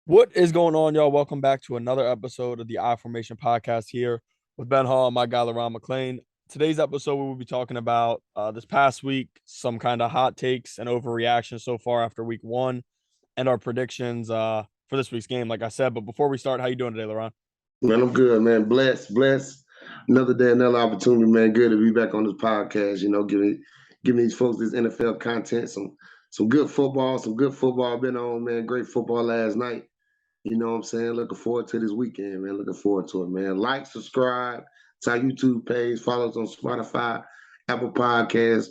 What is going on, y'all? Welcome back to another episode of the I Formation podcast here with Ben Hall and my guy, LaRon McClain. Today's episode, we will be talking about this past week, some kind of hot takes and overreactions so far after week one, and our predictions for this week's game, like I said. But before we start, how you doing today, LaRon? Man, I'm good, man. Blessed. Another day, another opportunity, man. Good to be back on this podcast. Giving these folks this NFL content, some good football, been on, man. Great football last night. You know what I'm saying? Looking forward to this weekend, man. Looking forward to it, man. Like, subscribe to our YouTube page, follow us on Spotify, Apple Podcasts.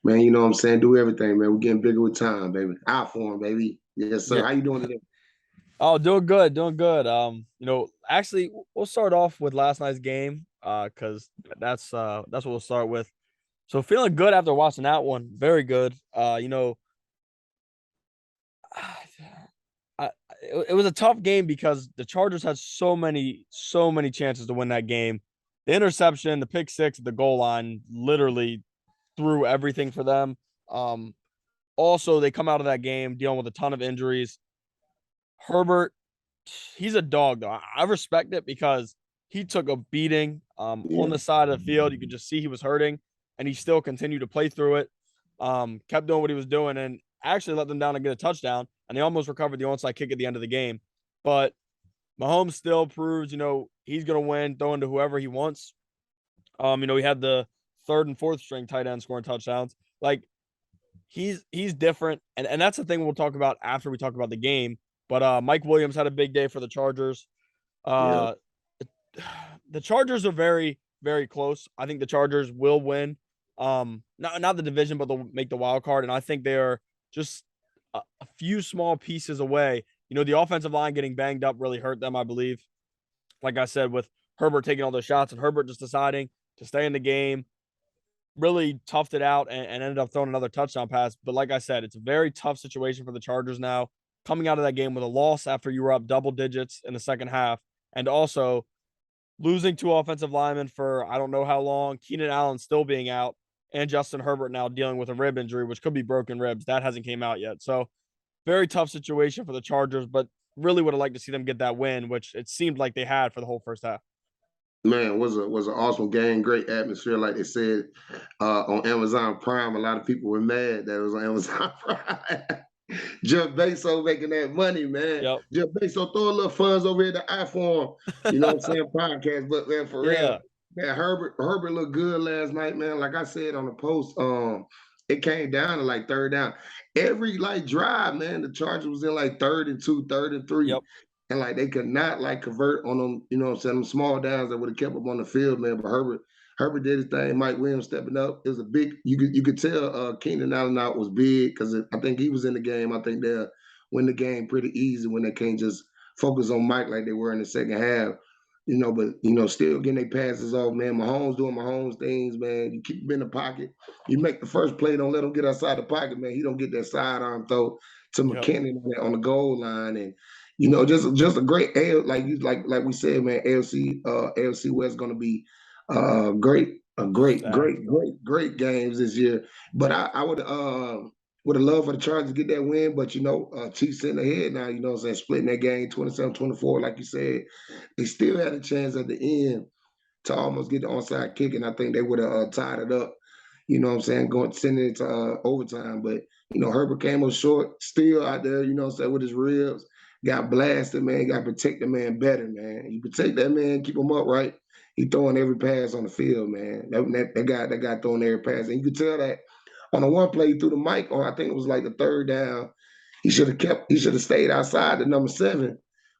Man, you know what I'm saying? Do everything, man. We're getting bigger with time, baby. Our form, baby. Yes, sir. Yeah. How you doing today? Oh, doing good, doing good. Actually, we'll start off with last night's game, because that's what we'll start with. So feeling good after watching that one. Very good. I, it was a tough game because the Chargers had so many chances to win that game. The interception, the pick six at the goal line literally threw everything for them. Also, they come out of that game dealing with a ton of injuries. Herbert, he's a dog, though. I respect it because he took a beating on Yeah. the side of the field. You could just see he was hurting, and he still continued to play through it. Kept doing what he was doing, and actually let them down and get a touchdown. And they almost recovered the onside kick at the end of the game. But Mahomes still proves, he's going to win, throwing to whoever he wants. He had the third and fourth string tight end scoring touchdowns. Like, he's different. And that's the thing we'll talk about after we talk about the game. But Mike Williams had a big day for the Chargers. Yeah. Uh, the Chargers are very, very close. I think the Chargers will win. Not the division, but they'll make the wild card. And I think they're just a few small pieces away. The offensive line getting banged up really hurt them, I believe. Like I said, with Herbert taking all those shots and Herbert just deciding to stay in the game, really toughed it out and ended up throwing another touchdown pass. But like I said, it's a very tough situation for the Chargers now, coming out of that game with a loss after you were up double digits in the second half, and also losing two offensive linemen for I don't know how long, Keenan Allen still being out, and Justin Herbert now dealing with a rib injury, which could be broken ribs. That hasn't came out yet. So very tough situation for the Chargers, but really would have liked to see them get that win, which it seemed like they had for the whole first half. Man, was an awesome game, great atmosphere, like they said on Amazon Prime. A lot of people were mad that it was on Amazon Prime. Jeff Bezos making that money, man. Yep. Jeff Bezos throw a little funds over here to iPhone, you know what I'm saying, podcast. But man, for real, Yeah. man, Herbert looked good last night, man. Like I said on the post, it came down to like third down. Every like drive, man, the Chargers was in like third and two, third and three. Yep. And like they could not like convert on them, you know what I'm saying, them small downs that would have kept them on the field, man. But Herbert did his thing. Mike Williams stepping up. It was a big. You could tell Keenan Allen out was big because I think he was in the game. I think they'll win the game pretty easy when they can't just focus on Mike like they were in the second half. But still getting their passes off, man. Mahomes doing Mahomes things, man. You keep him in the pocket. You make the first play. Don't let him get outside the pocket, man. He don't get that sidearm throw to Yep. McKinnon on the goal line, and just a great like we said, man. AFC West going to be great, Stacked. great games this year. But I would have loved for the Chargers to get that win. But Chiefs sitting ahead now. You know what I'm saying, splitting that game 27-24, like you said. They still had a chance at the end to almost get the onside kick, and I think they would have tied it up. You know what I'm saying, sending it to overtime. But Herbert came up short, still out there. You know what I'm saying, with his ribs. Got blasted, man. Got to protect the man better, man. You protect that man, keep him upright. He throwing every pass on the field, man. That guy throwing every pass, and you could tell that on the one play through the mic, or I think it was like the third down. He should have stayed outside the number 7,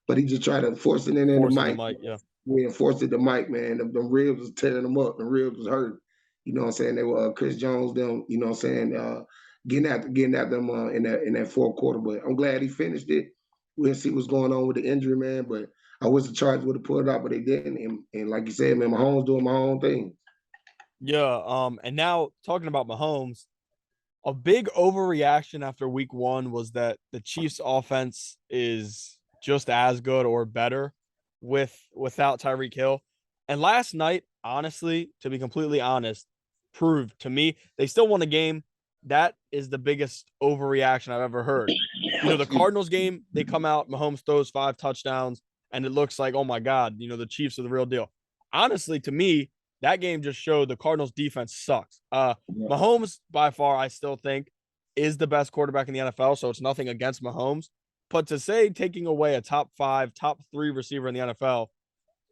but he just tried to force it in the Forcing the mic. mic. Yeah. Yeah, forced it the mic, man. The ribs was tearing them up. The ribs was hurt. You know what I'm saying? They were Chris Jones, them. You know what I'm saying? Getting at them in that fourth quarter. But I'm glad he finished it. We'll see what's going on with the injury, man. But I wish the Chargers would have pulled it out, but they didn't. And like you said, man, Mahomes doing my own thing. Yeah. And now talking about Mahomes, a big overreaction after week one was that the Chiefs offense is just as good or better without Tyreek Hill. And last night, honestly, to be completely honest, proved to me they still won the game, that is the biggest overreaction I've ever heard. The Cardinals game, they come out, Mahomes throws 5 touchdowns, and it looks like, oh my God, the Chiefs are the real deal. Honestly, to me, that game just showed the Cardinals defense sucks. Yeah. Mahomes, by far, I still think, is the best quarterback in the NFL, so it's nothing against Mahomes. But to say taking away a top 5, top 3 receiver in the NFL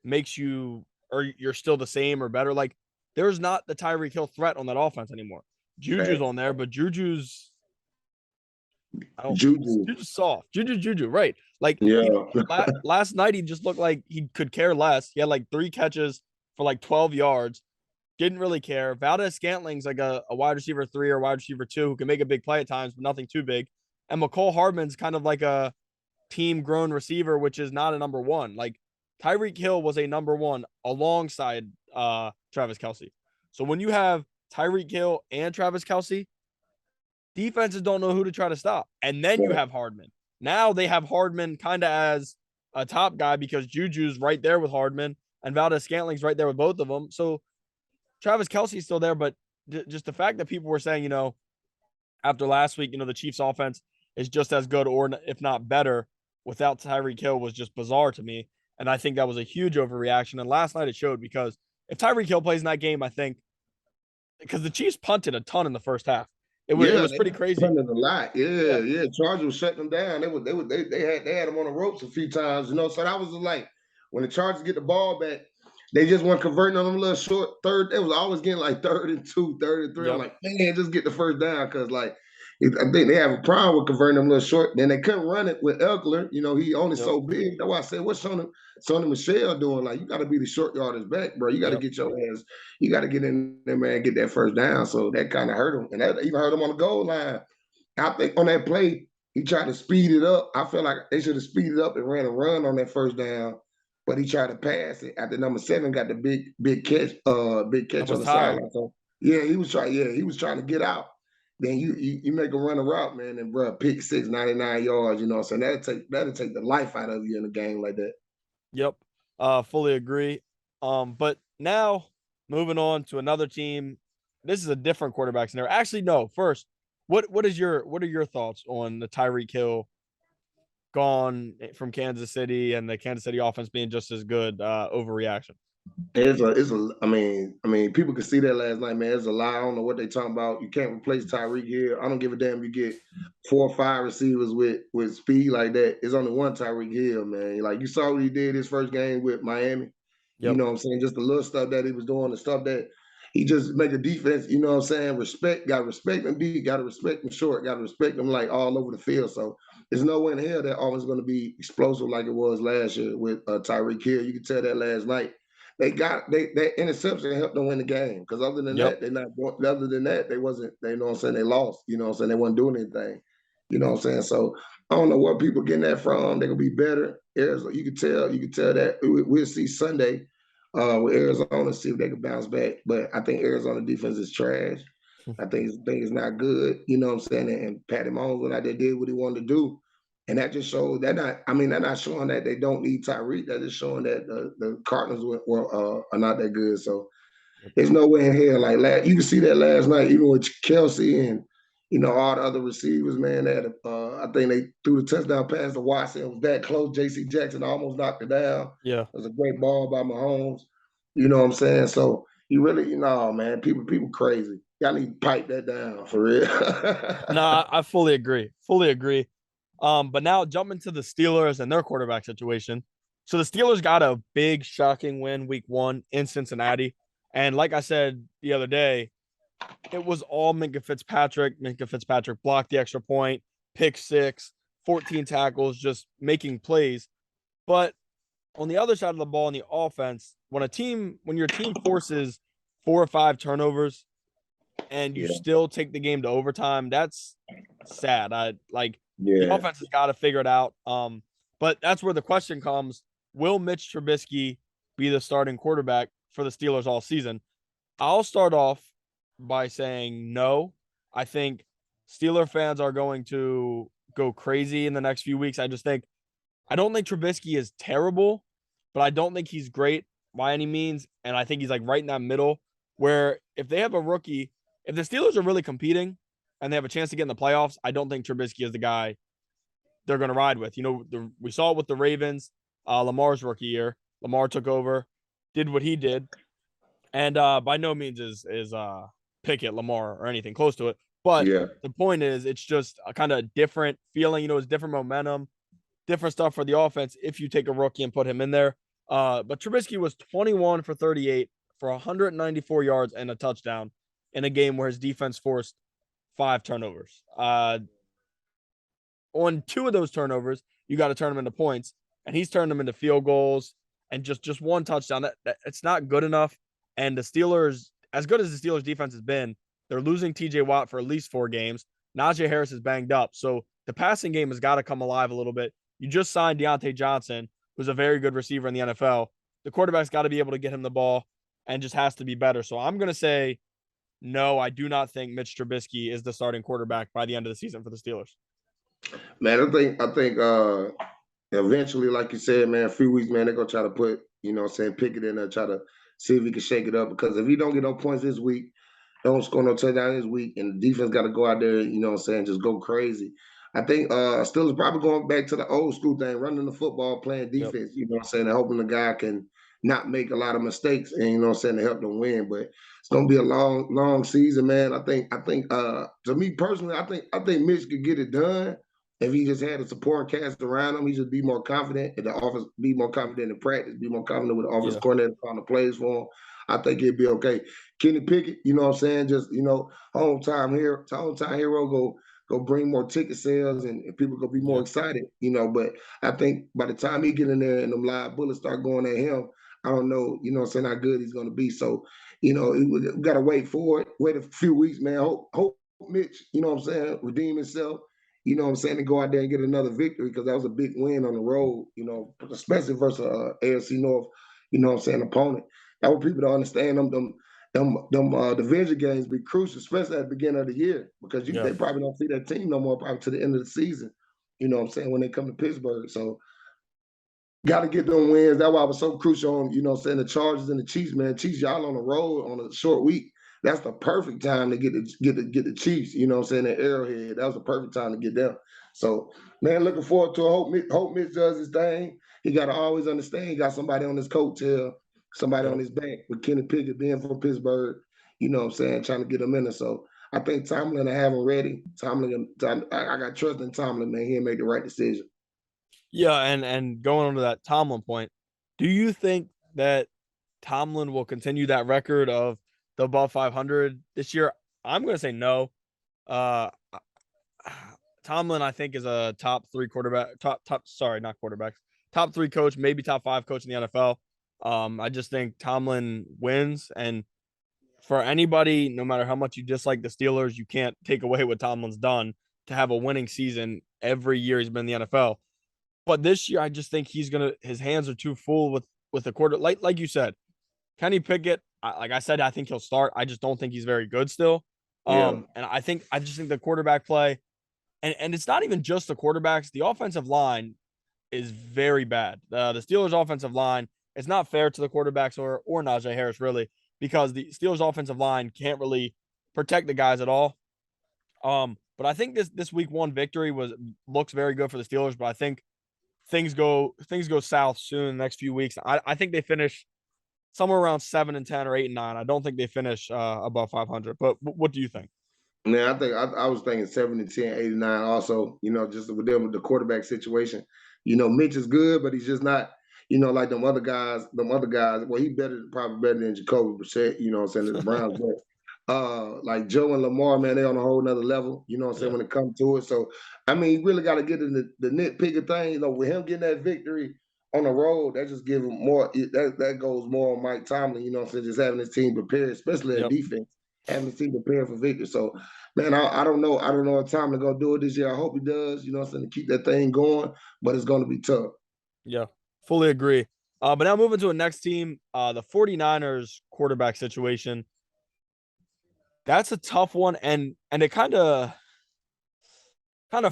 makes you, or you're still the same or better, like there's not the Tyreek Hill threat on that offense anymore. Juju's on there, but Juju's Juju. Juju's soft. Juju, right? Like last night, he just looked like he could care less. He had like 3 catches for like 12 yards. Didn't really care. Valdez-Scantling's like a wide receiver 3 or wide receiver 2 who can make a big play at times, but nothing too big. And McCole Hardman's kind of like a team-grown receiver, which is not a number 1. Like Tyreek Hill was a number 1 alongside Travis Kelce. So when you have Tyreek Hill and Travis Kelce, defenses don't know who to try to stop. And then you have Hardman. Now they have Hardman kind of as a top guy because Juju's right there with Hardman and Valdez-Scantling's right there with both of them. So Travis Kelce's still there, but just the fact that people were saying, after last week, the Chiefs offense is just as good or if not better without Tyreek Hill was just bizarre to me. And I think that was a huge overreaction. And last night it showed because if Tyreek Hill plays in that game, I think because the Chiefs punted a ton in the first half. It was pretty crazy. A lot. Yeah. Chargers was shutting them down. They had them on the ropes a few times, So that was like when the Chargers get the ball back, they just weren't converting on them little short third. They was always getting like 3rd and 2, 3rd and 3. Yep. I'm like, man, just get the first down because like I think they have a problem with converting them little short. Then they couldn't run it with Eckler. He only so big. That's why I said, what's Sony Michel doing? Like, you got to be the short yardage back, bro. You got to get your ass. You got to get in there, man, and get that first down. So that kind of hurt him. And that even hurt him on the goal line. I think on that play, he tried to speed it up. I feel like they should have speeded up and ran a run on that first down. But he tried to pass it. After number 7 got the big catch on the sideline. So, he was trying to get out. Then you make a run a route, man, and bro, pick 6, 99 yards, So that'll take the life out of you in a game like that. Yep. Fully agree. But now moving on to another team. This is a different quarterback scenario. Actually, no. First, what are your thoughts on the Tyreek Hill gone from Kansas City and the Kansas City offense being just as good overreaction? I mean, people could see that last night, man. It's a lie. I don't know what they talking about. You can't replace Tyreek Hill. I don't give a damn. You get 4 or 5 receivers with speed like that. It's only one Tyreek Hill, man. Like you saw what he did his first game with Miami. Yep. You know what I'm saying? Just the little stuff that he was doing, the stuff that he just make a defense. You know what I'm saying? Got to respect him big. Got to respect him short. Got to respect him like all over the field. So there's no way in hell that always going to be explosive like it was last year with Tyreek Hill. You could tell that last night. That interception helped them win the game because other than that, they're not. Other than that, they wasn't. They know what I'm saying. They lost. You know what I'm saying. They wasn't doing anything. You know what I'm saying. So I don't know where people getting that from. They're gonna be better. Arizona, you can tell that. We'll see Sunday with Arizona, see if they can bounce back. But I think Arizona defense is trash. I think it's not good. You know what I'm saying. And Patty Mahomes went out there, did what he wanted to do. And that just shows they're not showing that they don't need Tyreek. They're just showing that the Cardinals are not that good. So there's no way in hell. Like you can see that last night, even with Kelce and all the other receivers, man. I think they threw the touchdown pass to Watson. It was that close. J.C. Jackson almost knocked it down. Yeah, it was a great ball by Mahomes. You know what I'm saying? So you really, man, people crazy. Y'all need to pipe that down for real. No, I fully agree. But now jumping to the Steelers and their quarterback situation. So the Steelers got a big, shocking win week 1 in Cincinnati. And like I said the other day, it was all Minkah Fitzpatrick. Minkah Fitzpatrick blocked the extra point, pick 6, 14 tackles, just making plays. But on the other side of the ball in the offense, when your team forces 4 or 5 turnovers and you still take the game to overtime, that's sad. The offense has got to figure it out. But that's where the question comes. Will Mitch Trubisky be the starting quarterback for the Steelers all season? I'll start off by saying no. I think Steeler fans are going to go crazy in the next few weeks. I don't think Trubisky is terrible, but I don't think he's great by any means. And I think he's like right in that middle where if they have a rookie, if the Steelers are really competing, and they have a chance to get in the playoffs, I don't think Trubisky is the guy they're going to ride with. We saw it with the Ravens, Lamar's rookie year. Lamar took over, did what he did, and by no means is Pickett Lamar or anything close to it. But Yeah. the point is, it's just a kind of different feeling. It's different momentum, different stuff for the offense if you take a rookie and put him in there. But Trubisky was 21 for 38 for 194 yards and a touchdown in a game where his defense forced 5 turnovers. On 2 of those turnovers, you got to turn them into points, and he's turned them into field goals and just one touchdown. That it's not good enough. And the Steelers, as good as the Steelers defense has been, they're losing TJ Watt for at least 4 games. Najee Harris is banged up. So the passing game has got to come alive a little bit. You just signed Deontay Johnson, who's a very good receiver in the NFL. The quarterback's got to be able to get him the ball and just has to be better. So I'm going to say, no, I do not think Mitch Trubisky is the starting quarterback by the end of the season for the Steelers. Man, I think eventually, like you said, man, a few weeks, man, they're gonna try to put, Pickett in there, try to see if he can shake it up. Because if he don't get no points this week, don't score no touchdown this week, and the defense got to go out there, just go crazy. I think Steelers probably going back to the old school thing, running the football, playing defense, and hoping the guy can not make a lot of mistakes and to help them win. But it's gonna be a long, long season, man. I think to me personally, I think Mitch could get it done. If he just had a supporting cast around him, he just be more confident in the offense, be more confident in practice, be more confident with the offense coordinator calling the plays for him. I think it'd be okay. Kenny Pickett, just hometown hero, go bring more ticket sales and people gonna be more excited, But I think by the time he get in there and them live bullets start going at him, I don't know, how good he's gonna be. So, we gotta wait for it. Wait a few weeks, man. Hope Mitch, redeem himself. And go out there and get another victory because that was a big win on the road, especially versus AFC North, opponent. That what people don't understand. Them division games be crucial, especially at the beginning of the year because they probably don't see that team no more probably to the end of the season, when they come to Pittsburgh. So got to get them wins. That's why I was so crucial on, the Chargers and the Chiefs, man. Chiefs, y'all on the road on a short week. That's the perfect time to get the Chiefs, at Arrowhead. That was the perfect time to get them. So, man, looking forward to it. Hope Mitch does his thing. He got to always understand he got somebody on his coattail, somebody on his back with Kenny Pickett being from Pittsburgh, trying to get him in there. So I think Tomlin will have him ready. I got trust in Tomlin, man. He'll make the right decision. Yeah, and going on to that Tomlin point, do you think that Tomlin will continue that record of the above 500 this year? I'm going to say no. Tomlin, I think, is a top 3 quarterback, top top 3 coach, maybe top 5 coach in the NFL. I just think Tomlin wins, and for anybody, no matter how much you dislike the Steelers, you can't take away what Tomlin's done to have a winning season every year he's been in the NFL. But this year, I just think his hands are too full with the quarter. Like you said, Kenny Pickett, like I said, I think he'll start. I just don't think he's very good still. And I just think the quarterback play, and it's not even just the quarterbacks. The offensive line is very bad. The Steelers' offensive line is not fair to the quarterbacks or Najee Harris really, because the Steelers' offensive line can't really protect the guys at all. But I think this week 1 victory looks very good for the Steelers. But I think things go south soon in the next few weeks. I think they finish somewhere around 7-10 or 8-9. I don't think they finish above 500. But what do you think? Man, I think I was thinking 7-10, 8-9 also, just with them with the quarterback situation. Mitch is good, but he's just not, like them other guys. Well, he probably better than Jacoby Brissett, the Browns. But like Joe and Lamar, man, they're on a whole nother level, when it comes to it. So, I mean, you really got to get in the nitpicker thing, with him getting that victory on the road, that just gives him more, that goes more on Mike Tomlin, just having his team prepared, especially that defense, having his team prepared for victory. So, man, I don't know if Tomlin going to do it this year. I hope he does, to keep that thing going, but it's going to be tough. Yeah, fully agree. But now moving to a next team, the 49ers quarterback situation. That's a tough one, and it kind of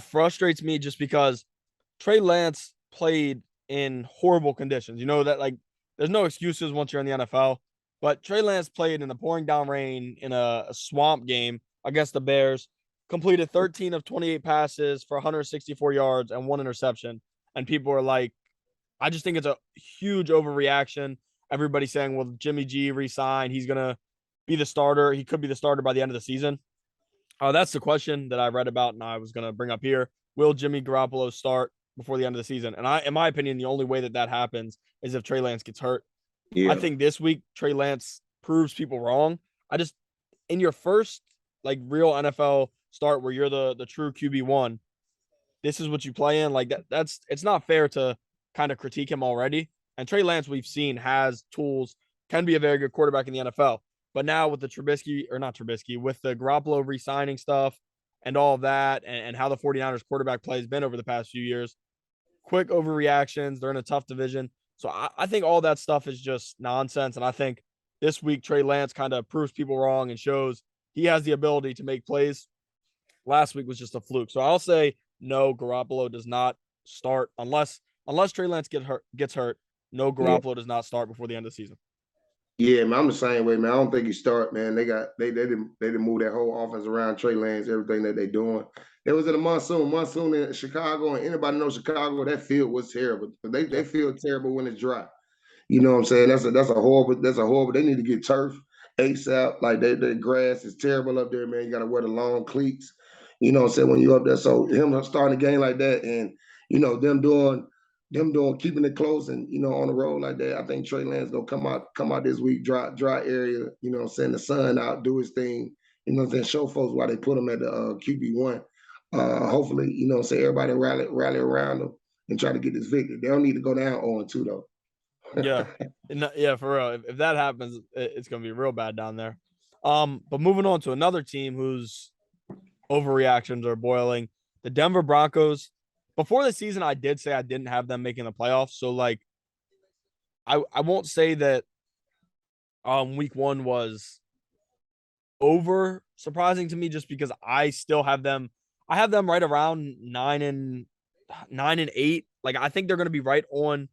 frustrates me just because Trey Lance played in horrible conditions. That there's no excuses once you're in the NFL. But Trey Lance played in the pouring down rain in a swamp game against the Bears. completed 13 of 28 passes for 164 yards and 1 interception. And people are like, I just think it's a huge overreaction. Everybody's saying, well, Jimmy G re-signed. He's going to be the starter. He could be the starter by the end of the season. That's the question that I read about and I was going to bring up here. Will Jimmy Garoppolo start before the end of the season? And in my opinion, the only way that happens is if Trey Lance gets hurt. I think this week Trey Lance proves people wrong. In your first like real NFL start where you're the true QB1, this is what you play in. Like it's not fair to kind of critique him already. And Trey Lance, we've seen, has tools, can be a very good quarterback in the NFL. But now with the with the Garoppolo re-signing stuff and all of that, and how the 49ers quarterback play has been over the past few years, quick overreactions. They're in a tough division. So I think all that stuff is just nonsense. And I think this week, Trey Lance kind of proves people wrong and shows he has the ability to make plays. Last week was just a fluke. So I'll say no, Garoppolo does not start unless Trey Lance gets hurt. No, Garoppolo does not start before the end of the season. Yeah, man, I'm the same way, man. I don't think he start, man. They didn't move that whole offense around Trey Lance, everything that they doing. It was in a monsoon in Chicago, and anybody knows Chicago, that field was terrible. They feel terrible when it's dry. You know what I'm saying? That's a horrible. They need to get turf ASAP. Like the grass is terrible up there, man. You got to wear the long cleats. You know what I'm saying, when you up there. So him starting a game like that, and them doing keeping it close and on the road like that. I think Trey Lance gonna come out this week, dry area. You know what I'm saying, the sun out, do his thing. You know what I'm saying, show folks why they put him at the QB1. Hopefully, say everybody rally around him and try to get this victory. They don't need to go down 0-2 though. Yeah, for real. If that happens, it's gonna be real bad down there. But moving on to another team whose overreactions are boiling, the Denver Broncos. Before the season, I did say I didn't have them making the playoffs. So like, I won't say that week 1 was over surprising to me, just because I still have them. I have them right around 9-8. Like I think they're going to be right on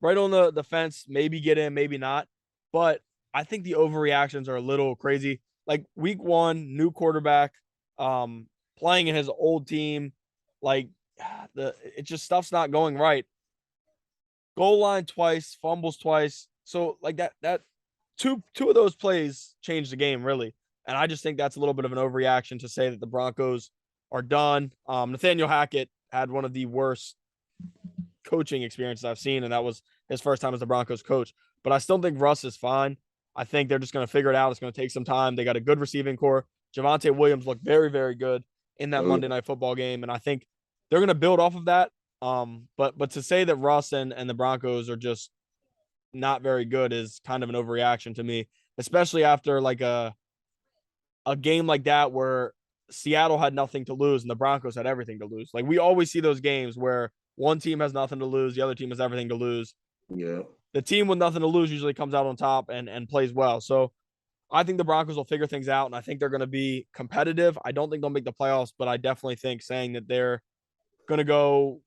the fence. Maybe get in, maybe not. But I think the overreactions are a little crazy. Like week 1, new quarterback, playing in his old team, like it just stuff's not going right. Goal line twice, fumbles twice. So like that two of those plays changed the game really. And I just think that's a little bit of an overreaction to say that the Broncos are done. Nathaniel Hackett had one of the worst coaching experiences I've seen, and that was his first time as the Broncos coach. But I still think Russ is fine. I think they're just going to figure it out. It's going to take some time. They got a good receiving core. Javonte Williams looked very, very good in that Monday Night Football game, and I think they're going to build off of that. But to say that Russ and the Broncos are just not very good is kind of an overreaction to me, especially after like a game like that where Seattle had nothing to lose and the Broncos had everything to lose. Like we always see those games where one team has nothing to lose, the other team has everything to lose. Yeah. The team with nothing to lose usually comes out on top and plays well. So I think the Broncos will figure things out, and I think they're going to be competitive. I don't think they'll make the playoffs, but I definitely think saying that they're going to go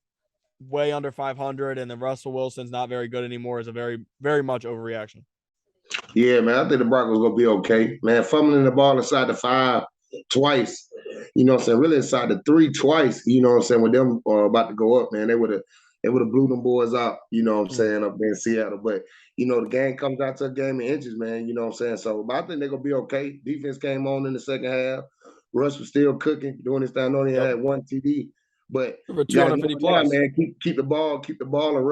way under 500 and then Russell Wilson's not very good anymore is a very, very much overreaction. Yeah, man, I think the Broncos going to be okay. Man, fumbling the ball inside the 5 twice, you know what I'm saying, really inside the 3 twice, you know what I'm saying, with them about to go up, man, they would have blew them boys out, you know what I'm saying, up there in Seattle. But, the game comes out to a game in inches, man, you know what I'm saying. So, but I think they're going to be okay. Defense came on in the second half. Russ was still cooking, doing his thing. I know he had 1 TD. But over 250 plus, man. Keep the ball and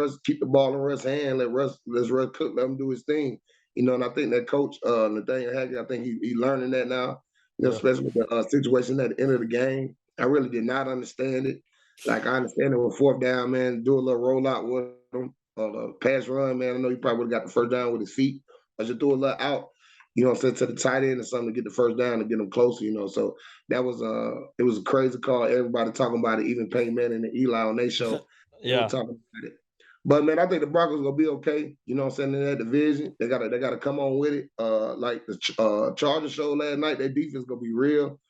Russ' hand. Let Russ cook. Let him do his thing. And I think that coach Nathaniel Hackett, I think he learning that now. Especially with the situation at the end of the game. I really did not understand it. Like I understand it with 4th down, man. Do a little rollout with him, a pass run, man. I know he probably would have got the first down with his feet. I just threw a little out. You know what I'm saying, to the tight end or something to get the first down to get them closer, So that was it was a crazy call. Everybody talking about it, even Peyton Manning and Eli on their show. Yeah. Talking about it. But man, I think the Broncos gonna be okay. You know what I'm saying, in that division. They gotta come on with it. Like the Chargers show last night, their defense gonna be real.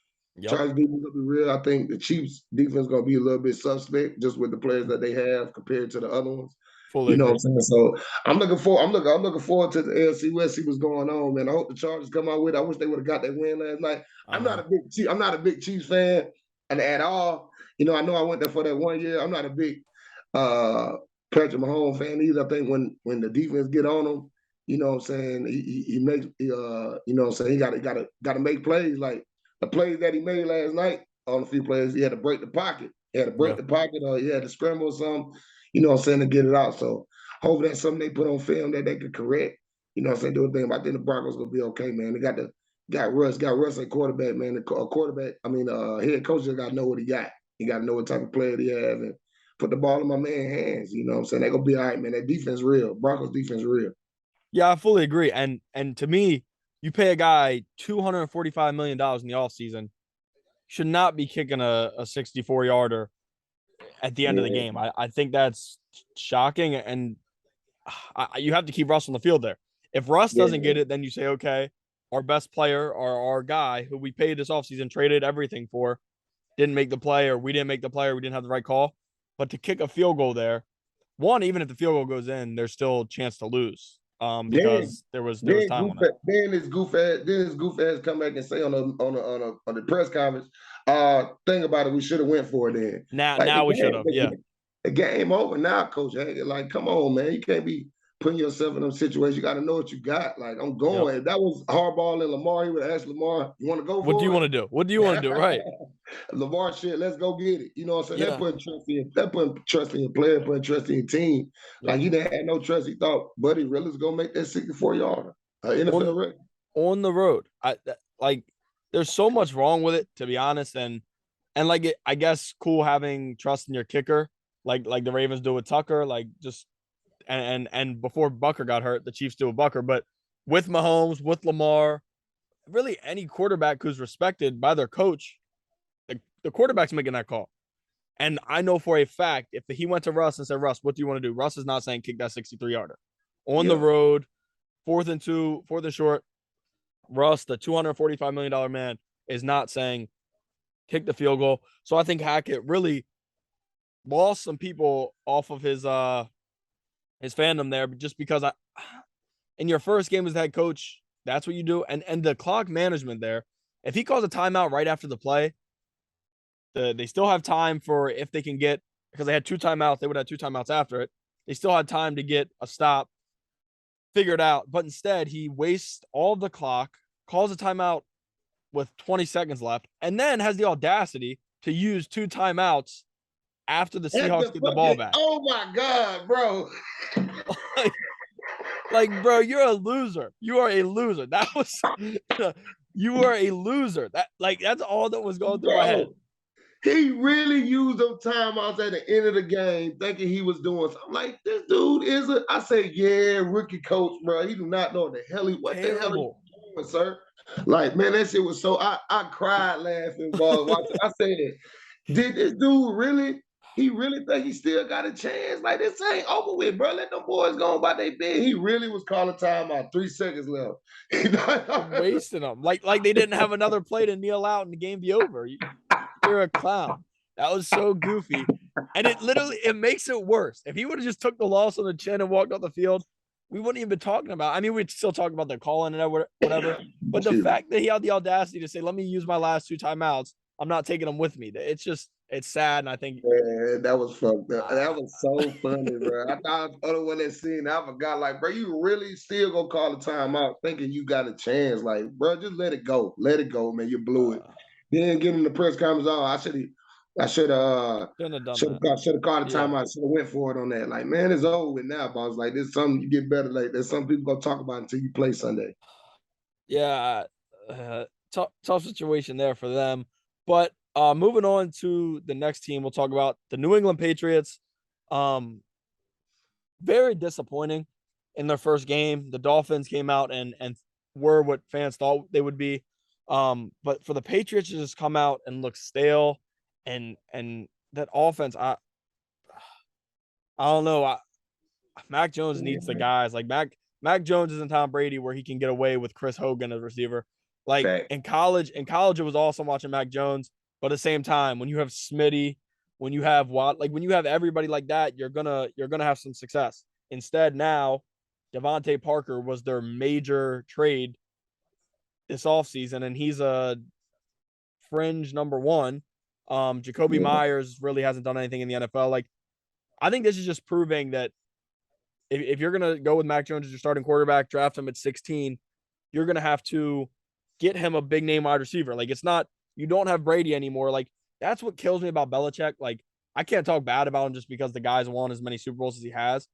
Chargers defense gonna be real. I think the Chiefs defense gonna be a little bit suspect just with the players that they have compared to the other ones. Fully know agree. what I'm saying? So I'm looking forward to the AFC West, see what's going on, man. I hope the Chargers come out with it. I wish they would have got that win last night. I'm not a big Chiefs fan, and at all. You know, I know I went there for that 1 year. I'm not a big uh Patrick Mahomes fan either. I think when the defense get on him, you know what I'm saying, he makes you know what I'm saying, he gotta make plays like the plays that he made last night on a few plays. He had to break the pocket. He had to break Yeah. the pocket, or he had to scramble or something, you know what I'm saying, to get it out. So hopefully that's something they put on film that they could correct. You know what I'm saying? Do a thing. I think the Broncos gonna be okay, man. They got Russ at quarterback, man. A quarterback, head coach just gotta know what he got. He gotta know what type of player he has and put the ball in my man's hands. You know what I'm saying? They're gonna be all right, man. That defense real. Broncos defense real. Yeah, I fully agree. And to me, you pay a guy $245 million in the offseason, should not be kicking a 64-yarder at the end of the Yeah. game. I think that's shocking, and you have to keep Russ on the field there. If Russ doesn't Yeah. get it, then you say, okay, our best player or our guy who we paid this offseason, traded everything for, didn't make the play, or we didn't make the play, or we didn't have the right call. But to kick a field goal there, one, even if the field goal goes in, there's still a chance to lose. Then Because there was then time goof on it. then this goof ass come back and say on the press conference, thing about it, we should have went for it then. Like Now we should have, yeah. The game over now, Coach. Like, come on, man. You can't be putting yourself in them situations. You got to know what you got. Like, I'm Yep. going. If that was Harbaugh and Lamar, he would ask Lamar, you want to go What do you for want it? to do? What do you want to do? Right. Lamar shit, let's go get it. You know what I'm saying? Yeah. That putting trust in your player, putting trust in your team. Yep. Like, he didn't have no trust. He thought Buddy Riller's gonna make that 64-yarder. NFL record. On the road. Like there's so much wrong with it, to be honest. And like I guess cool having trust in your kicker, like the Ravens do with Tucker, like just and before Bucker got hurt, the Chiefs do with Bucker. But with Mahomes, with Lamar, really any quarterback who's respected by their coach, the quarterback's making that call. And I know for a fact, if he went to Russ and said, Russ, what do you want to do? Russ is not saying kick that 63-yarder. On the road, 4th and 2, 4th and short, Russ, the $245 million man, is not saying kick the field goal. So I think Hackett really lost some people off of his fandom there, just because in your first game as the head coach, that's what you do. And the clock management there, if he calls a timeout right after the play, they still have time for, if they can get, because they had 2 timeouts, they would have 2 timeouts after it. They still had time to get a stop figured out, but instead he wastes all of the clock, calls a timeout with 20 seconds left, and then has the audacity to use 2 timeouts after the Seahawks get the ball back. Oh my God, bro. like, bro, you're a loser. You are a loser. That was you are a loser. That's all that was going through my head. He really used those timeouts at the end of the game, thinking he was doing something. Like, this dude is I say, yeah, rookie coach, bro. He do not know what the hell he doing, sir. Like, man, that shit was so. I cried laughing, ball watching. I said, did this dude really? He really think he still got a chance? Like, this ain't over with, bro. Let them boys go by their bed. He really was calling timeout. 3 seconds left. Wasting them. Like they didn't have another play to kneel out and the game be over. You're a clown. That was so goofy. And it makes it worse. If he would have just took the loss on the chin and walked off the field, we wouldn't even be talking about. I mean, we'd still talk about the calling and whatever. But the fact that he had the audacity to say, let me use my last 2 timeouts, I'm not taking them with me. It's sad. And I think, man, that was fucked up. That was so funny, bro. I thought the other one that seen, I forgot, like, bro, you really still gonna call a timeout thinking you got a chance. Like, bro, just let it go. Let it go, man. You blew it. Then give him the press conference. Oh, I should have called a timeout. I should have went for it on that. Like, man, it's over with now, boss. Like, there's something you get better. Like, there's some people gonna talk about until you play Sunday. Yeah, tough situation there for them. But moving on to the next team, we'll talk about the New England Patriots. Very disappointing in their first game. The Dolphins came out and were what fans thought they would be. But for the Patriots to just come out and look stale, and that offense, I don't know. Mac Jones needs the guys. Like Mac Jones isn't Tom Brady where he can get away with Chris Hogan as receiver. Like in college, it was awesome watching Mac Jones. But at the same time, when you have Smitty, when you have when you have everybody like that, you're gonna have some success. Instead, now Devontae Parker was their major trade this offseason, and he's a fringe number 1. Jacoby Myers really hasn't done anything in the NFL. Like, I think this is just proving that if you're going to go with Mac Jones as your starting quarterback, draft him at 16, you're going to have to get him a big name wide receiver. Like, it's not, you don't have Brady anymore. Like, that's what kills me about Belichick. Like, I can't talk bad about him just because the guy's won as many Super Bowls as he has.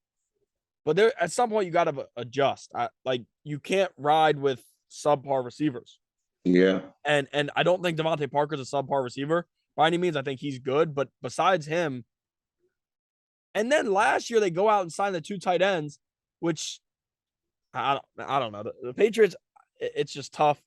But there, at some point, you got to adjust. Like, you can't ride with subpar receivers. Yeah. And I don't think Devontae Parker's a subpar receiver by any means. I think he's good, but besides him, and then last year they go out and sign the 2 tight ends, which I don't know. The Patriots, it's just tough.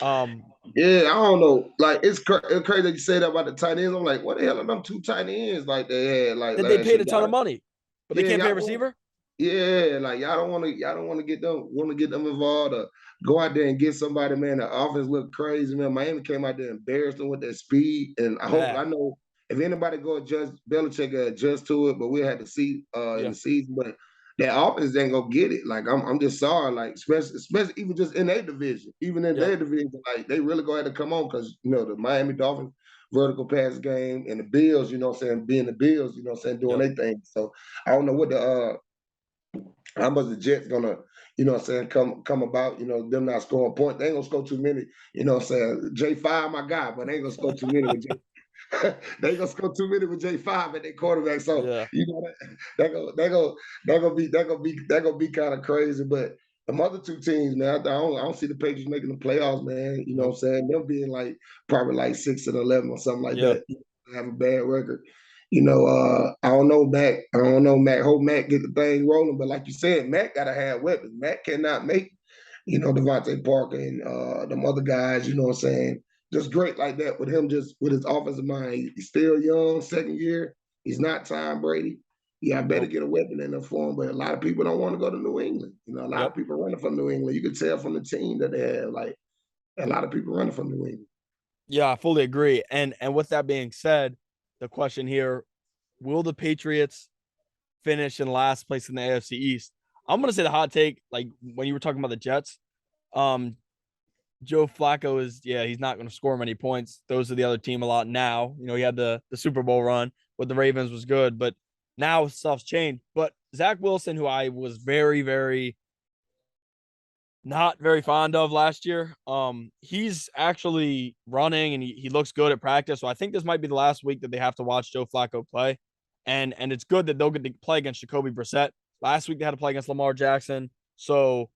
Yeah, I don't know. Like it's crazy that you say that about the tight ends. I'm like, what the hell are them 2 tight ends like they had like They last paid year? a ton of money, but they Yeah, can't pay a receiver. Yeah, like y'all don't want to get them involved or go out there and get somebody, man. The offense looked crazy, man. Miami came out there embarrassed them with their speed. And I Bad. know if anybody go adjust, Belichick adjust to it, but we had to see in Yeah. the season. But that offense ain't gonna get it. Like I'm just sorry, like especially even just in their division, even in Yep. their division, like they really gonna have to come on because the Miami Dolphins vertical pass game and the Bills, you know what I'm saying, being the Bills, you know what I'm saying, doing Yep. their thing. So I don't know what the how much the Jets gonna, what I'm saying, come about, them not scoring points. They ain't gonna score too many, what I'm saying. J5 my guy, but they ain't gonna score too many with they ain't gonna score too many with J5 at their quarterback. So Yeah. that gonna be kind of crazy. But the other 2 teams, man, I don't see the Patriots making the playoffs, man. You know what Nope. I'm saying? Them being like probably like 6-11 or something like Yeah. that. Have a bad record. I don't know Mac. I don't know Mac. Hope Mac get the thing rolling. But like you said, Mac gotta have weapons. Mac cannot make, Devontae Parker and them other guys, you know what I'm saying, just great like that with him just with his offensive mind. He's still young, second year. He's not Tom Brady. Yeah, I better Nope. get a weapon in the form, but a lot of people don't want to go to New England. A lot Yep. of people running from New England. You can tell from the team that they have, like a lot of people running from New England. Yeah, I fully agree. And with that being said, the question here, will the Patriots finish in last place in the AFC East? I'm gonna say the hot take, like when you were talking about the Jets, um, Joe Flacco is, he's not gonna score many points. Those are the other team a lot now. He had the Super Bowl run with the Ravens was good, but now stuff's changed. But Zach Wilson, who I was very, very not very fond of last year. He's actually running and he looks good at practice. So I think this might be the last week that they have to watch Joe Flacco play. And it's good that they'll get to play against Jacoby Brissett. Last week they had to play against Lamar Jackson. So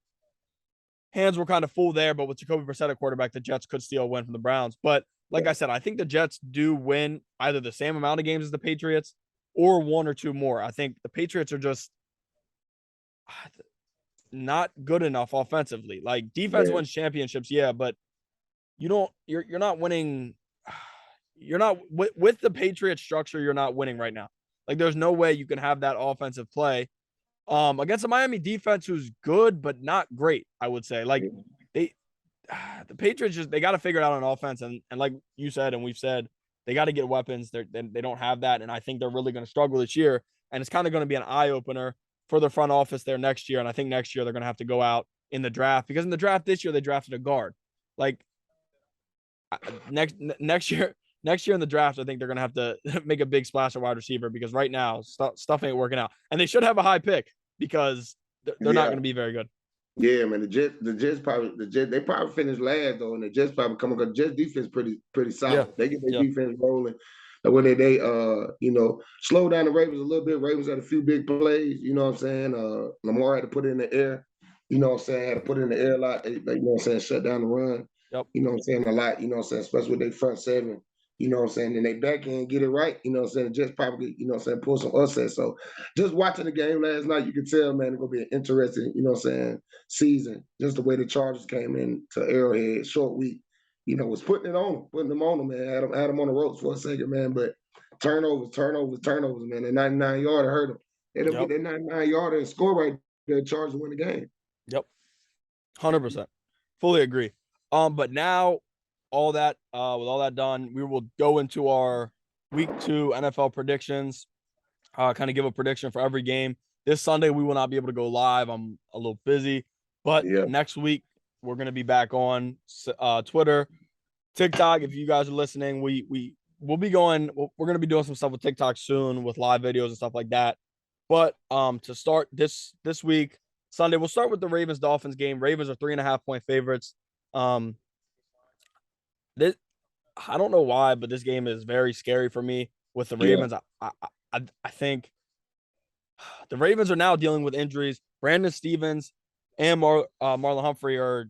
hands were kind of full there, but with Jacoby Brissett at quarterback, the Jets could steal a win from the Browns. But like I said, I think the Jets do win either the same amount of games as the Patriots or 1 or 2 more. I think the Patriots are just not good enough offensively. Like defense Yeah. wins championships, yeah, but you're not winning. You're not with the Patriots structure. You're not winning right now. Like there's no way you can have that offensive play against a Miami defense who's good but not great. I would say like they the Patriots just they got to figure it out on offense and like you said and we've said they got to get weapons. They don't have that and I think they're really going to struggle this year and it's kind of going to be an eye opener for the front office there next year. And I think next year they're going to have to go out in the draft because in the draft this year they drafted a guard. Like next year in the draft, I think they're gonna have to make a big splash at wide receiver because right now stuff ain't working out, and they should have a high pick because they're not Yeah. going to be very good. Yeah, man. The Jets, they probably finished last though, and the Jets probably coming because Jets defense pretty Yeah, solid. They get their yeah, defense rolling. And when they slow down the Ravens a little bit. Ravens had a few big plays. You know what I'm saying? Lamar had to put it in the air. You know what I'm saying? Had to put it in the air a lot. You know what I'm saying? Shut down the run. yep, You know what I'm saying? A lot. You know what I'm saying? Especially with their front seven. You know what I'm saying? And they back end get it right. You know what I'm saying? The Jets probably, you know what I'm saying, pull some upsets. So just watching the game last night, you could tell, man, it's gonna be an interesting, you know what I'm saying, season. Just the way the Chargers came in to Arrowhead, short week, was putting them on them, man. Had them on the ropes for a second, man. But turnovers, man. The 99-yarder hurt them. They don't get yep, that 99-yarder and score right there. Chargers win the game. yep, 100%, fully agree. But now with all that done, we will go into our week 2 NFL predictions. Kind of give a prediction for every game. This Sunday we will not be able to go live. I'm a little busy, but Yeah. next week we're going to be back on Twitter, TikTok. If you guys are listening, we we'll be going. We're going to be doing some stuff with TikTok soon with live videos and stuff like that. But to start this week, Sunday, we'll start with the Ravens Dolphins game. Ravens are 3.5 point favorites. Um, this I don't know why, but this game is very scary for me with the Yeah, Ravens. I think the Ravens are now dealing with injuries. Brandon Stevens and Marlon Humphrey are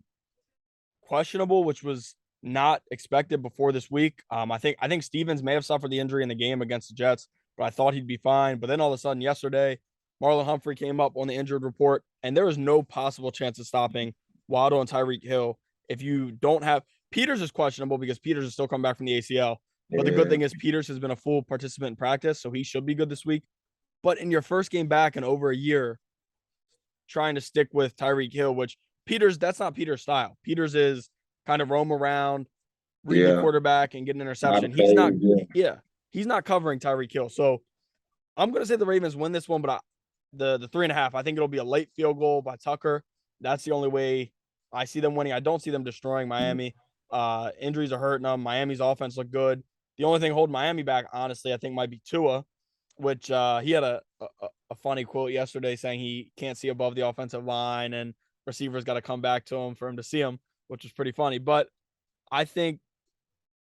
questionable, which was not expected before this week. I think Stevens may have suffered the injury in the game against the Jets, but I thought he'd be fine. But then all of a sudden yesterday, Marlon Humphrey came up on the injured report, and there is no possible chance of stopping Waddle and Tyreek Hill if you don't have Peters is questionable because Peters is still coming back from the ACL. But the good yeah, thing is Peters has been a full participant in practice, so he should be good this week. But in your first game back in over a year, trying to stick with Tyreek Hill, which Peters, that's not Peters' style. Peters is kind of roam around, read the yeah. quarterback, and get an Not interception. He's not, phased, yeah. yeah, he's not covering Tyreek Hill. So I'm gonna say the Ravens win this one, but the 3.5, I think it'll be a late field goal by Tucker. That's the only way I see them winning. I don't see them destroying Miami. Injuries are hurting them. Miami's offense looked good. The only thing holding Miami back, honestly, I think might be Tua, which he had a funny quote yesterday saying he can't see above the offensive line and receivers got to come back to him for him to see him, which is pretty funny. But I think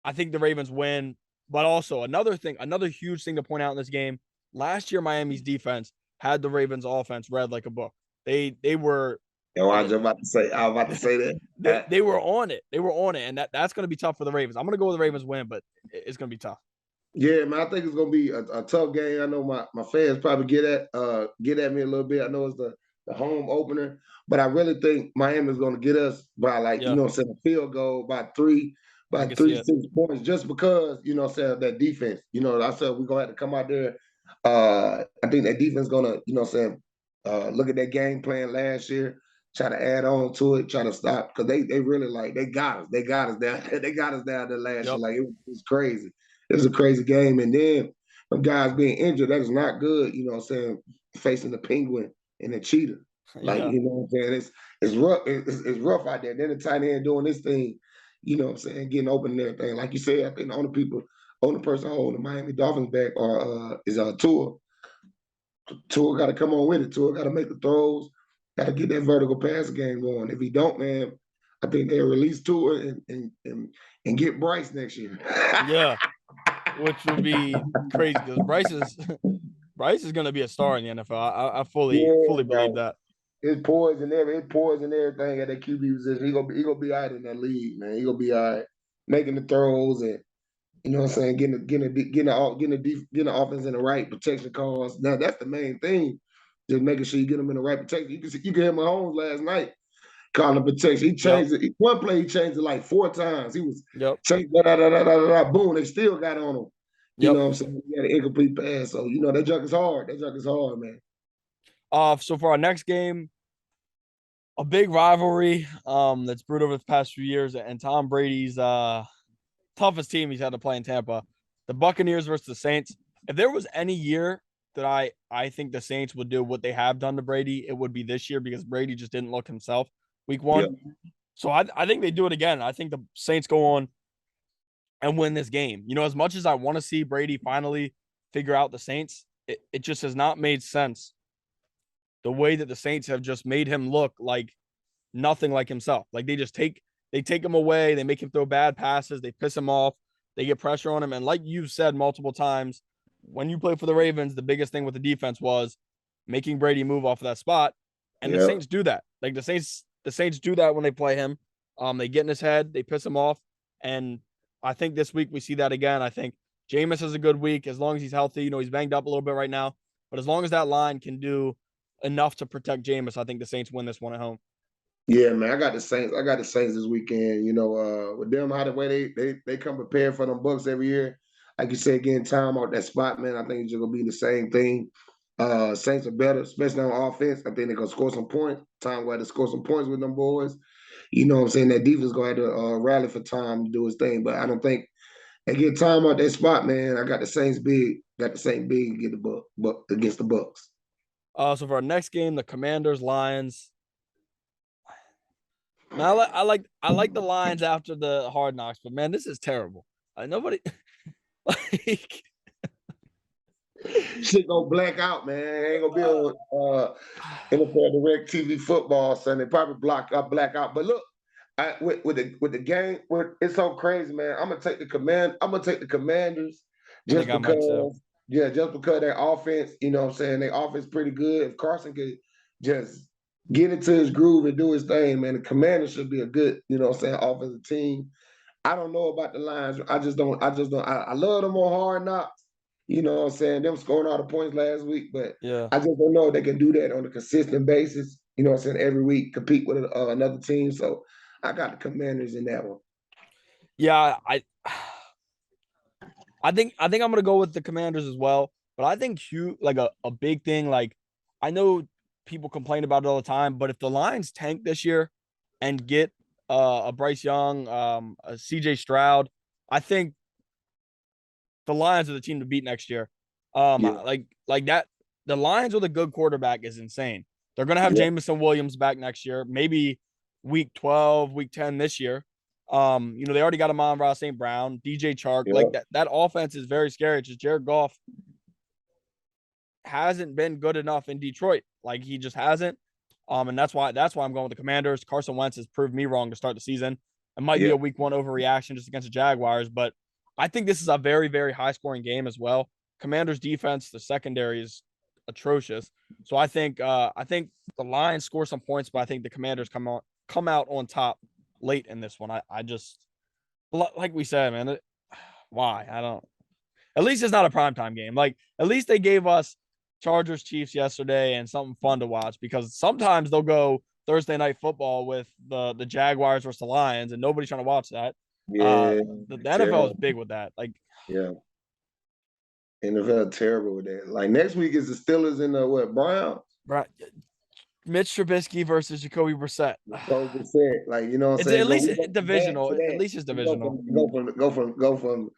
the Ravens win. But also another huge thing to point out in this game. Last year, Miami's defense had the Ravens' offense read like a book. They were You know, I uh, was about to say, I was about to say that. they were on it. They were on it, and that's going to be tough for the Ravens. I'm going to go with the Ravens win, but it's going to be tough. Yeah, man, I think it's gonna be a tough game. I know my fans probably get at me a little bit. I know it's the home opener, but I really think Miami's gonna get us by like, Yeah, what I'm saying, a field goal I by can see three, it. 6 points, just because, what I'm saying, that defense. I said we're gonna have to come out there. I think that defense gonna, what I'm saying, look at that game plan last year, try to add on to it, try to stop, because they really like they got us. They got us down. They got us down there last year. Yep. Like it was crazy. It was a crazy game. And then when guys being injured, that is not good, what I'm saying, facing the penguin and the cheetah. Like, Yeah. what I'm saying? It's rough, it's rough out there. Then the tight end doing this thing, what I'm saying, getting open and everything. Like you said, I think only person holding the Miami Dolphins back is Tua. Tua got to come on with it. Tua got to make the throws, got to get that vertical pass game going. If he don't, man, I think they'll release Tua and get Bryce next year. Yeah. Which would be crazy because Bryce is going to be a star in the NFL. I fully Yeah, believe man. that. It's poison everything at that QB position. He gonna be all right in that league, man. He gonna be all right making the throws and what I'm saying, getting the offense in the right protection calls. Now that's the main thing, just making sure you get them in the right protection. You can hear Mahomes last night calling the protection. He Yep. changed it. One play he changed it like 4 times. He was Yep. changed da da da da da da. Boom, they still got on him. You Yep. know what I'm saying? He had an incomplete pass. So that junk is hard. That junk is hard, man. So for our next game, a big rivalry that's brewed over the past few years, and Tom Brady's toughest team he's had to play in Tampa, the Buccaneers versus the Saints. If there was any year that I think the Saints would do what they have done to Brady, it would be this year because Brady just didn't look himself week Yeah. one. So I think they do it again. I think the Saints go on and win this game. As much as I want to see Brady finally figure out the Saints, it just has not made sense the way that the Saints have just made him look like nothing like himself. Like they take him away, they make him throw bad passes, they piss him off, they get pressure on him. And like you've said multiple times, when you play for the Ravens, the biggest thing with the defense was making Brady move off of that spot. And the Yeah. Saints do that. Like the Saints do that when they play him. They get in his head, they piss him off. And I think this week we see that again. I think Jameis has a good week as long as he's healthy. He's banged up a little bit right now. But as long as that line can do enough to protect Jameis, I think the Saints win this one at home. Yeah, man. I got the Saints. I got the Saints this weekend. With them how the way they come prepared for them Bucks every year. Like you said, getting time out that spot, man. I think it's just gonna be the same thing. Saints are better, especially on offense. I think they're gonna score some points. Time will have to score some points with them boys. You know what I'm saying? That defense gonna have to rally for time to do his thing. But I don't think they get time out that spot, man. I got the Saints big. Got the Saints big and get the Buck against the Bucks. So for our next game, the Commanders Lions. Man, I like the Lions after the Hard Knocks, but man, this is terrible. Nobody Like, Shit go black out, man. Ain't gonna be on NFL Direct TV football Sunday. Probably black out. But look, with the game, it's so crazy, man. I'm gonna take the Commanders I think just I might too. because, just because their offense, you know what I'm saying, their offense pretty good. If Carson could just get into his groove and do his thing, man, the Commanders should be a good, you know what I'm saying, offensive team. I don't know about the Lions. I just don't. I love them on Hard Knocks. You know what I'm saying? Them scoring all the points last week, but Yeah. I just don't know if they can do that on a consistent basis. You know what I'm saying? Every week, compete with another team. So I got the Commanders in that one. Yeah, I think I'm gonna go with the Commanders as well. But I think like a big thing, like I know people complain about it all the time, but if the Lions tank this year and get a Bryce Young, a CJ Stroud, I think the Lions are the team to beat next year. Yeah, Like that, the Lions with a good quarterback is insane. They're gonna have yeah, Jameson Williams back next year, maybe week 12, week 10 this year. They already got Amon-Ra St. Brown, DJ Chark. yeah, Like that offense is very scary. It's just Jared Goff hasn't been good enough in Detroit. Like he just hasn't. And that's why I'm going with the Commanders. Carson Wentz has proved me wrong to start the season. It might be yeah, a week one overreaction just against the Jaguars, but I think this is a very, very high scoring game as well. Commanders defense, the secondary is atrocious. So I think the Lions score some points, but I think the Commanders come out on top late in this one. I just like we said, man. Why? I don't. At least it's not a primetime game. Like at least they gave us Chargers Chiefs yesterday and something fun to watch because sometimes they'll go Thursday night football with the Jaguars versus the Lions and nobody's trying to watch that. yeah. The NFL is Terrible. big with that. Like, Yeah. NFL terrible with that. Like next week is the Steelers and the Browns. Mitch Trubisky versus Jacoby Brissett. So percent, like you know what I'm It's saying. at Go least we go from that divisional. to At that. least it's We go divisional. from go from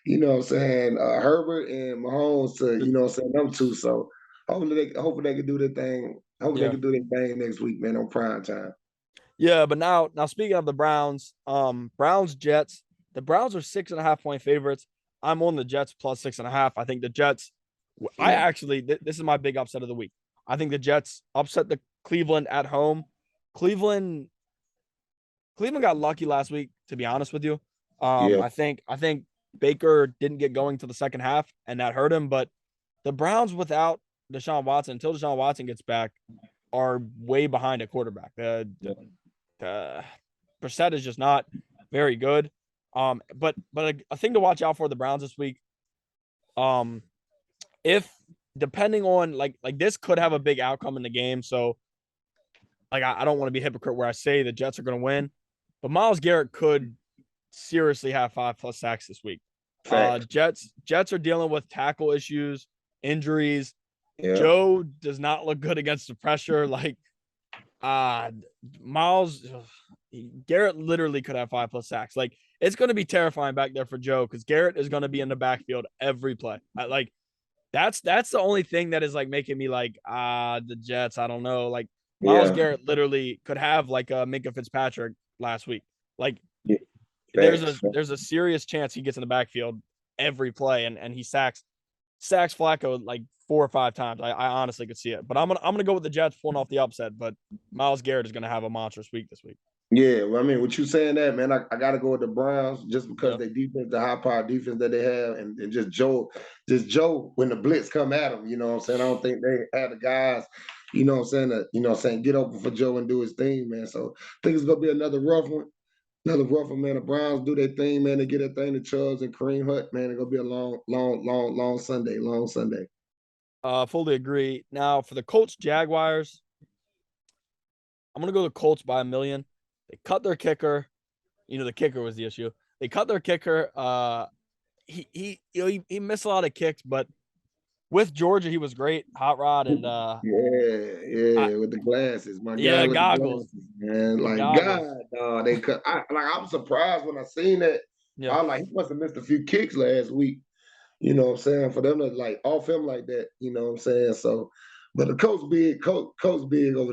you know what I'm saying, Herbert and Mahomes to, you know what I'm saying, them two. So hopefully they can do their thing. Hopefully they Yeah. can do their thing next week, man, on prime time. Yeah, but now speaking of the Browns, Browns Jets. The Browns are 6.5 point favorites. I'm on the Jets plus 6.5. I think the Jets. I Yeah. actually this is my big upset of the week. I think the Jets upset the Cleveland at home. Cleveland got lucky last week, to be honest with you. Yeah. I think Baker didn't get going to the second half, and that hurt him. But the Browns without Deshaun Watson, until Deshaun Watson gets back, are way behind at quarterback. Brissett is just not very good. But a thing to watch out for the Browns this week. If depending on like this could have a big outcome in the game. So like I don't want to be a hypocrite where I say the Jets are going to win, but Myles Garrett could seriously have 5+ sacks this week. Facts. Jets are dealing with tackle issues, injuries. Yeah. Joe does not look good against the pressure. Like Myles Garrett literally could have 5+ sacks. Like it's going to be terrifying back there for Joe because Garrett is going to be in the backfield every play. Like that's the only thing that is like making me like the Jets. I don't know. Like Myles Yeah. Garrett literally could have like a Minka Fitzpatrick last week. Like Yeah. there's Facts. a serious chance he gets in the backfield every play and he sacks Flacco like 4 or 5 times. I honestly could see it, but I'm gonna go with the Jets pulling off the upset. But Myles Garrett is gonna have a monstrous week this week. Yeah, well, I mean, with you saying that, man, I got to go with the Browns just because Yeah, they defense, the high power defense that they have, and just Joe when the blitz come at them, you know what I'm saying? I don't think they have the guys, you know what I'm saying, get open for Joe and do his thing, man. So I think it's gonna be another rough one. Another rough one, man. The Browns do their thing, man. They get their thing to Chubbs and Kareem Hunt, man. It's gonna be a long Sunday, long Sunday. fully agree. Now for the Colts Jaguars, I'm gonna go the Colts by 1 million. They cut their kicker. The kicker was the issue. They cut their kicker. He missed a lot of kicks, but with Georgia, he was great. Hot Rod and Yeah, with the glasses, my guy yeah, with the goggles, glasses, man. the Like goggles. God, dog, they cut. I'm surprised when I seen that. Yeah, I was like, he must have missed a few kicks last week. You know what I'm saying? For them to like off him like that, you know what I'm saying? So, but the coach big over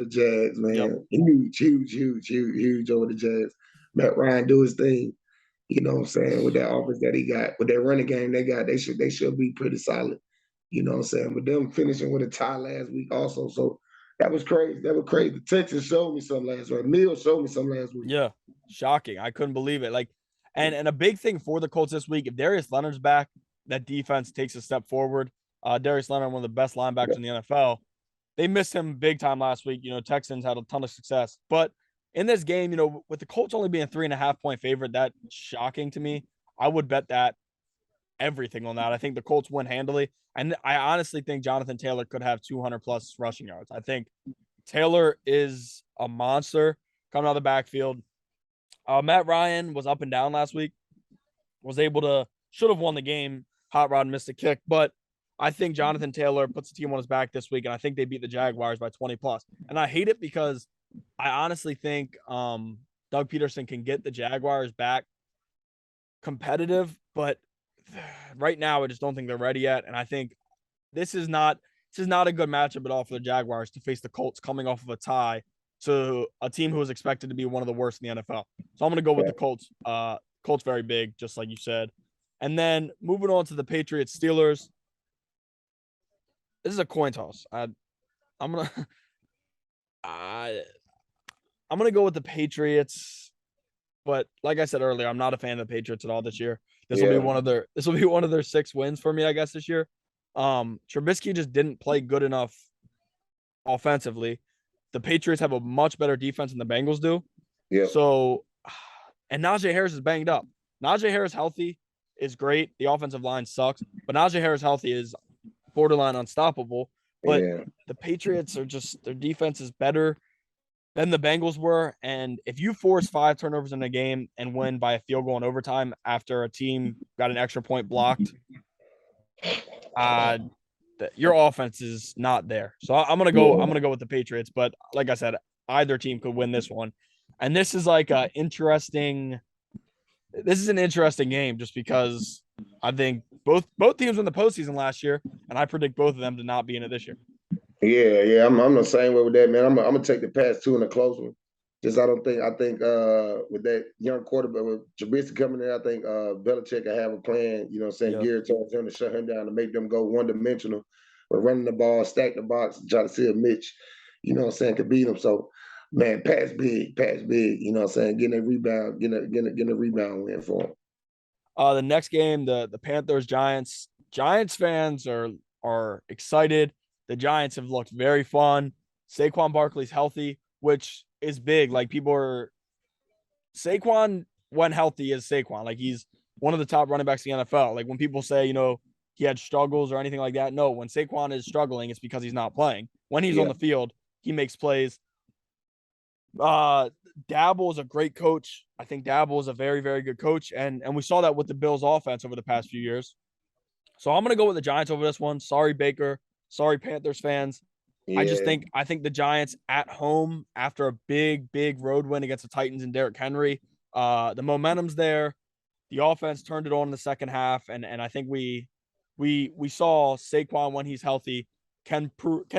the Jags, yep. man. Huge over the Jags. Matt Ryan do his thing. You know what I'm saying? With that offense that he got, with that running game they got, they should be pretty solid. You know what I'm saying? But them finishing with a tie last week also. So that was crazy. That was crazy. The Texans showed me some last week. Mills showed me some last week. Yeah, shocking. I couldn't believe it. Like, and a big thing for the Colts this week, if Darius Leonard's back, that defense takes a step forward. Darius Leonard, one of the best linebackers in the NFL. They missed him big time last week. Texans had a ton of success. But in this game, with the Colts only being a 3.5-point favorite, that's shocking to me. I would bet that everything on that. I think the Colts win handily. And I honestly think Jonathan Taylor could have 200 plus rushing yards. I think Taylor is a monster coming out of the backfield. Matt Ryan was up and down last week, should have won the game. Hot Rod missed a kick, but I think Jonathan Taylor puts the team on his back this week, and I think they beat the Jaguars by 20 plus. And I hate it because I honestly think Doug Peterson can get the Jaguars back competitive, but right now I just don't think they're ready yet. And I think this is not a good matchup at all for the Jaguars to face the Colts coming off of a tie to a team who is expected to be one of the worst in the NFL. So I'm going to go with the Colts. Colts very big, just like you said. And then moving on to the Patriots Steelers. This is a coin toss. I'm gonna go with the Patriots, but like I said earlier, I'm not a fan of the Patriots at all this year. This will be one of their 6 wins for me, I guess, this year. Trubisky just didn't play good enough offensively. The Patriots have a much better defense than the Bengals do. Yeah. So, and Najee Harris is banged up. Najee Harris healthy is great. The offensive line sucks, but Najee Harris healthy is borderline unstoppable. But the Patriots are their defense is better than the Bengals were. And if you force 5 turnovers in a game and win by a field goal in overtime after a team got an extra point blocked, your offense is not there. So I'm gonna go with the Patriots. But like I said, either team could win this one. And this is like an interesting game just because I think both teams won the postseason last year, and I predict both of them to not be in it this year. Yeah, I'm the same way with that, man. I'm gonna take the pass too in a close one. I think with that young quarterback with Trubisky coming in, I think Belichick will have a plan, geared towards him to shut him down to make them go one dimensional. But running the ball, stack the box, try to see if Mitch, could beat him. So man, pass big, getting a rebound, getting a rebound win for him. The next game, the Panthers Giants. Giants fans are excited. The Giants have looked very fun. Saquon Barkley's healthy, which is big. Like Saquon when healthy is Saquon. Like he's one of the top running backs in the NFL. Like when people say, he had struggles or anything like that. No, when Saquon is struggling, it's because he's not playing. When he's on the field, he makes plays. Dabble is a great coach. I think Dabble is a very, very good coach. And we saw that with the Bills offense over the past few years. So I'm going to go with the Giants over this one. Sorry, Baker. Sorry, Panthers fans. Yeah. I think the Giants at home after a big, big road win against the Titans and Derrick Henry, the momentum's there. The offense turned it on in the second half. And I think we saw Saquon when he's healthy can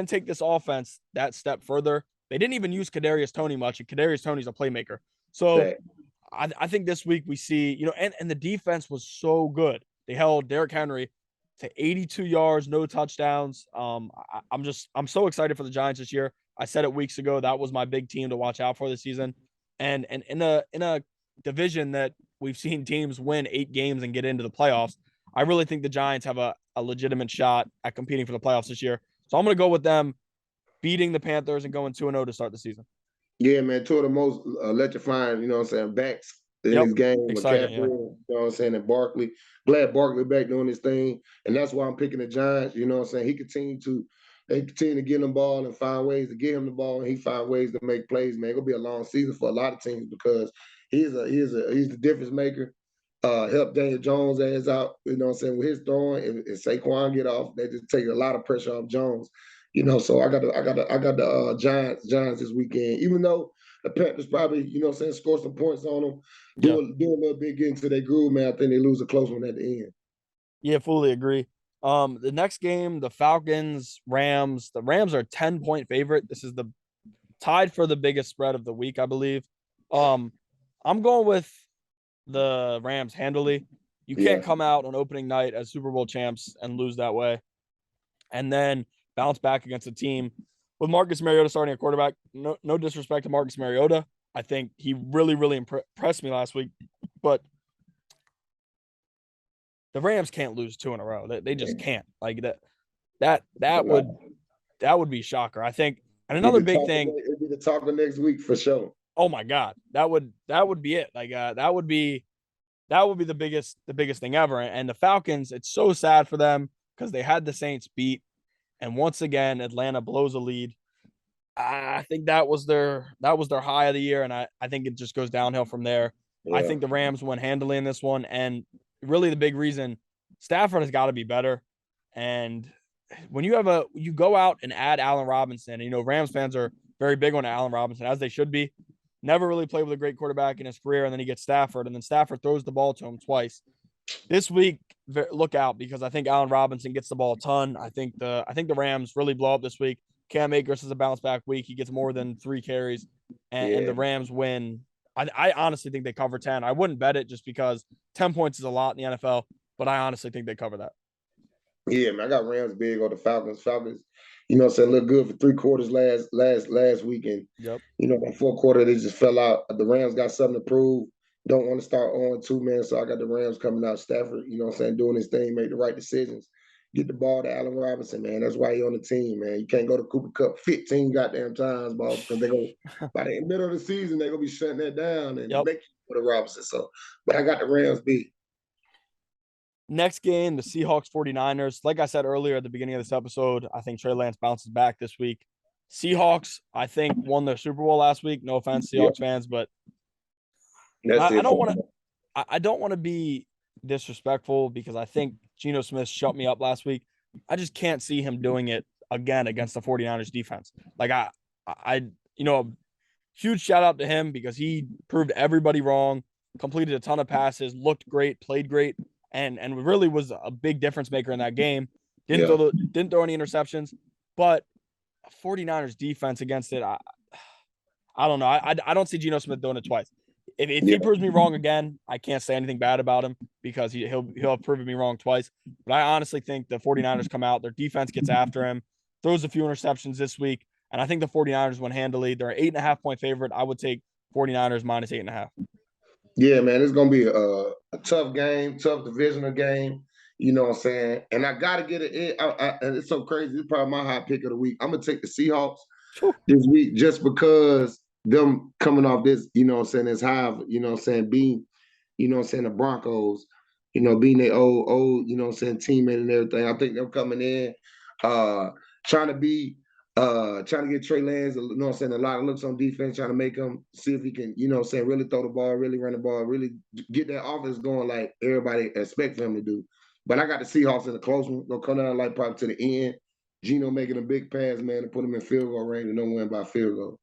take this offense that step further. They didn't even use Kadarius Toney much, and Kadarius Toney's a playmaker. So I think this week we see, and the defense was so good. They held Derrick Henry to 82 yards, no touchdowns. I'm so excited for the Giants this year. I said it weeks ago. That was my big team to watch out for this season. And in a division that we've seen teams win 8 games and get into the playoffs, I really think the Giants have a legitimate shot at competing for the playoffs this year. So I'm going to go with them beating the Panthers and going 2-0 to start the season. Yeah, man, 2 of the most electrifying, backs in this game. Exciting, and Barkley. Glad Barkley back doing his thing. And that's why I'm picking the Giants. They continue to get him the ball and find ways to get him the ball, and he find ways to make plays, man. It'll be a long season for a lot of teams because he's the difference maker. Help Daniel Jones ass out, with his throwing. If Saquon get off, they just take a lot of pressure off Jones. So I got the Giants this weekend. Even though the Panthers probably, score some points on them, do a little bit, get into their groove, man. I think they lose a close one at the end. Yeah, fully agree. The next game, the Falcons, Rams. The Rams are 10-point favorite. This is the tied for the biggest spread of the week, I believe. I'm going with the Rams handily. You Yeah. can't come out on opening night as Super Bowl champs and lose that way, and then bounce back against a team with Marcus Mariota starting at quarterback. No disrespect to Marcus Mariota. I think he really impressed me last week, but the Rams can't lose 2 in a row. They just can't. Like that would be a shocker. I think. And another big thing, it'd be the talk of next week for sure. Oh my God, that would be it. Like that would be the biggest thing ever. And the Falcons, it's so sad for them because they had the Saints beat, and once again Atlanta blows a lead. I think that was their high of the year, and I think it just goes downhill from there. Yeah. I think the Rams went handily in this one, and really the big reason, Stafford has got to be better. And when you go out and add Allen Robinson, and Rams fans are very big on Allen Robinson, as they should be. Never really played with a great quarterback in his career, and then he gets Stafford, and then Stafford throws the ball to him twice. This week, look out, because I think Allen Robinson gets the ball a ton. I think the Rams really blow up this week. Cam Akers is a bounce back week. He gets more than 3 carries, and the Rams win. I honestly think they cover 10. I wouldn't bet it just because 10 points is a lot in the NFL, but I honestly think they cover that. Yeah, man, I got Rams big on the Falcons. Falcons, look good for 3 quarters last weekend. Yep. That 4th quarter they just fell out. The Rams got something to prove. Don't want to start on 2, man. So I got the Rams coming out. Stafford, doing his thing, make the right decisions. Get the ball to Allen Robinson, man. That's why he on the team, man. You can't go to Cooper Kupp 15 goddamn times, boss, because they go by the middle of the season they're gonna be shutting that down and make you for the Robinson. So, but I got the Rams beat. Next game, the Seahawks 49ers. Like I said earlier at the beginning of this episode, I think Trey Lance bounces back this week. Seahawks, I think, won their Super Bowl last week. No offense, Seahawks fans, but I don't want to be disrespectful because I think Geno Smith shut me up last week. I just can't see him doing it again against the 49ers defense. Like huge shout out to him because he proved everybody wrong, completed a ton of passes, looked great, played great, and really was a big difference maker in that game. Didn't throw any interceptions, but 49ers defense against it, I don't know. I don't see Geno Smith doing it twice. If he proves me wrong again, I can't say anything bad about him because he'll have proven me wrong twice. But I honestly think the 49ers come out, their defense gets after him, throws a few interceptions this week, and I think the 49ers win handily. They're an 8.5-point favorite. I would take 49ers minus 8.5. Yeah, man, it's gonna be a tough game, tough divisional game. You know what I'm saying? And I gotta get it. And it's so crazy. It's probably my hot pick of the week. I'm gonna take the Seahawks this week just because them coming off this, this high, being, the Broncos, being their old, teammate and everything. I think them coming in, trying to get Trey Lance, a lot of looks on defense, trying to make him see if he can, really throw the ball, really run the ball, really get that offense going like everybody expects him to do. But I got the Seahawks in a close one. They'll come down like probably to the end. Geno making a big pass, man, to put him in field goal range and don't win by field goal.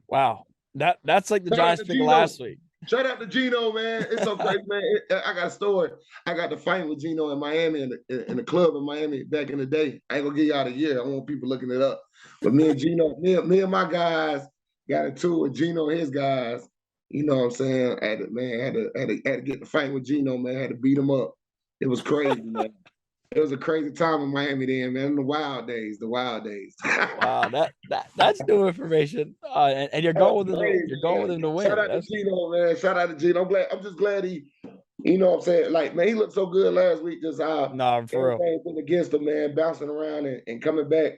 Wow. That's like the Giants pick last week. Shout out to Geno, man. It's so crazy, man. I got a story. I got to fight with Geno in Miami in the club in Miami back in the day. I ain't gonna give y'all the year. I want people looking it up. But me and Geno, me and my guys got a tour with Geno and his guys. You know what I'm saying? I had to get the fight with Geno, man. I had to beat him up. It was crazy, man. It was a crazy time in Miami then, man. The wild days. Wow, that's new information. And you're going with him. You're going with him to win. Shout out to Geno, man. Shout out to Geno. I'm just glad he. You know what I'm saying? Like, man, he looked so good last week. Just how for real. Been against him, man, bouncing around and coming back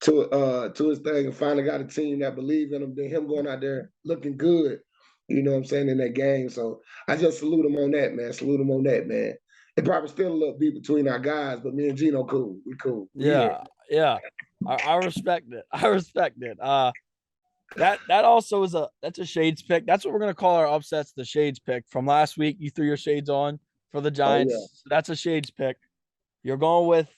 to his thing, and finally got a team that believe in him. Then him going out there looking good. You know what I'm saying, in that game. So I just salute him on that, man. It probably still a little beef between our guys, but me and Geno cool. We cool. Yeah. I respect it. That also is that's a shades pick. That's what we're gonna call our upsets, the shades pick. From last week, you threw your shades on for the Giants. Oh, yeah. So that's a shades pick. You're going with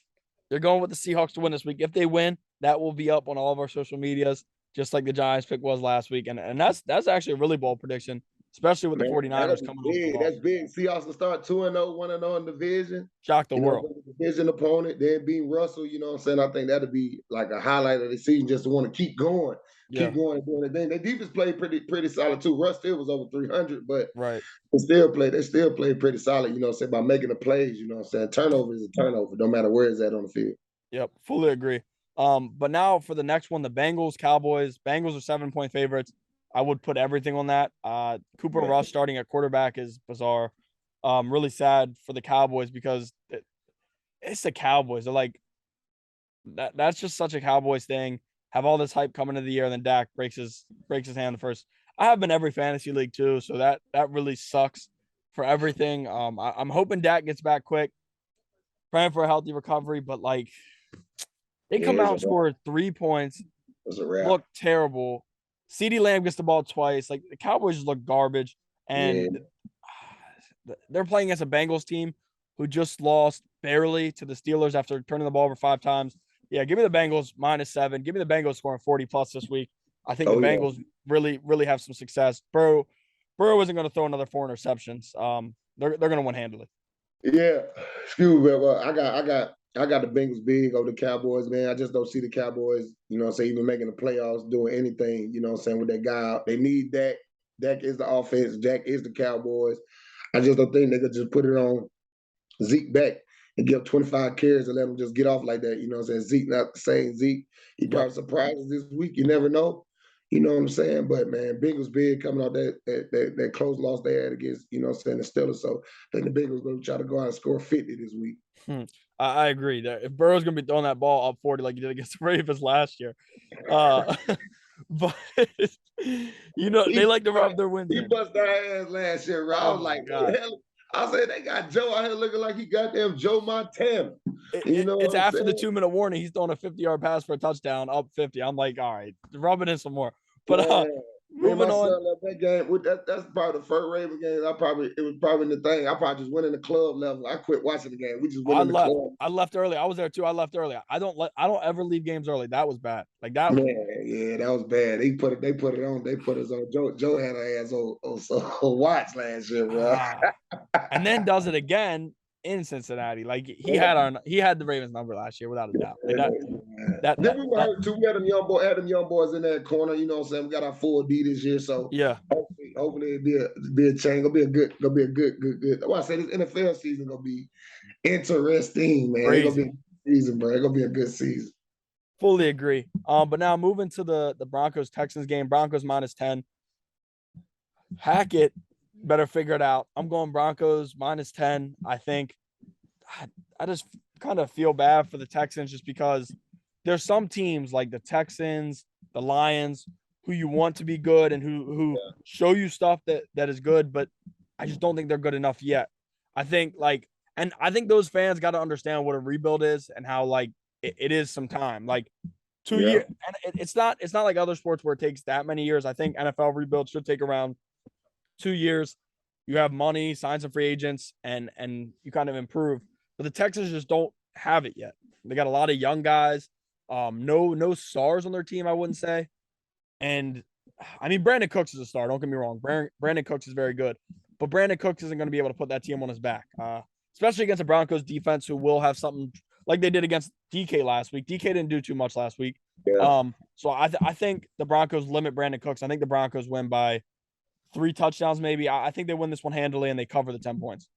the Seahawks to win this week. If they win, that will be up on all of our social medias, just like the Giants pick was last week. And that's actually a really bold prediction, especially with the 49ers coming over. That's big. Seahawks will start 2-0, 1-0 in division. Shock the world. Division opponent, then beating Russell, you know what I'm saying? I think that'll be like a highlight of the season just to want to keep going. Yeah. going and doing their thing. Their defense played pretty solid too. Russ still was over 300, but Right. they still played pretty solid, you know what I'm saying, by making the plays, you know what I'm saying. Turnover is a turnover, no matter where it's at on the field. Yep. Fully agree. But now for the next one, the Bengals, Cowboys. Bengals are 7-point favorites. I would put everything on that. Cooper Yeah. Rush starting at quarterback is bizarre. Really sad for the Cowboys because it's the Cowboys. They're like that's just such a Cowboys thing. Have all this hype coming into the year, and then Dak breaks his hand first. I have been every fantasy league too, so that really sucks for everything. I'm hoping Dak gets back quick, praying for a healthy recovery, but like they come out and score 3 points, It's a wrap. look terrible. CeeDee Lamb gets the ball twice. Like the Cowboys just look garbage, and they're playing against a Bengals team who just lost barely to the Steelers after turning the ball over 5 times. Yeah, give me the Bengals -7. Give me the Bengals scoring 40 plus this week. I think the Bengals really have some success. Burrow isn't going to throw another 4 interceptions. They're going to win handily. Yeah, excuse me. Well, I got the Bengals big over the Cowboys, man. I just don't see the Cowboys, you know what I'm saying, even making the playoffs, doing anything, you know what I'm saying, with that guy. They need Dak. Dak is the offense. Dak is the Cowboys. I just don't think they could just put it on Zeke back and give 25 carries and let him just get off like that. You know what I'm saying? Zeke not the same Zeke. He probably surprises this week. You never know. You know what I'm saying? But man, Bengals big coming out that close loss they had against, you know what I'm saying, the Steelers. So I think the Bengals going to try to go out and score 50 this week. I agree that if Burrow's going to be throwing that ball up 40 like he did against the Ravens last year, but they like to rub their wins. He busted our ass last year, bro. I was like, what the hell? I said they got Joe out here looking like he goddamn Joe Montana. It's after the 2-minute warning. He's throwing a 50-yard pass for a touchdown, up 50. I'm like, all right, rub it in some more. But moving on. That game, that's probably the first Ravens game. It was probably the thing. I probably just went in the club level. I quit watching the game. We just went in the club. I left early. I was there too. I left early. I don't ever leave games early. That was bad. Like that. Yeah, that was bad. They put it on. They put us on. Joe had her ass on watch last year, bro. And then does it again in Cincinnati. Like he had the Ravens number last year without a doubt. Like then we were hurt too. We had them young boys in that corner. You know what I'm saying? We got our full D this year, so yeah. Hopefully it'll be a change. Gonna be a good. Well, I say this NFL season gonna be interesting, man. It's gonna be a good season, bro. It's gonna be a good season. Fully agree. But now moving to the Broncos Texans game. Broncos -10. Hackett better figure it out. I'm going Broncos -10. I think I just kind of feel bad for the Texans just because there's some teams like the Texans, the Lions, who you want to be good and who show you stuff that is good, but I just don't think they're good enough yet. I think those fans got to understand what a rebuild is and how like it is some time. Like 2 years, and it's not like other sports where it takes that many years. I think NFL rebuild should take around 2 years. You have money, sign some free agents, and you kind of improve. But the Texans just don't have it yet. They got a lot of young guys. No stars on their team, I wouldn't say. And I mean, Brandon Cooks is a star. Don't get me wrong. Brandon Cooks is very good, but Brandon Cooks isn't going to be able to put that team on his back, especially against the Broncos defense, who will have something like they did against DK last week. DK didn't do too much last week. Yeah. So I think the Broncos limit Brandon Cooks. I think the Broncos win by 3 touchdowns, maybe. I think they win this one handily and they cover the 10 points.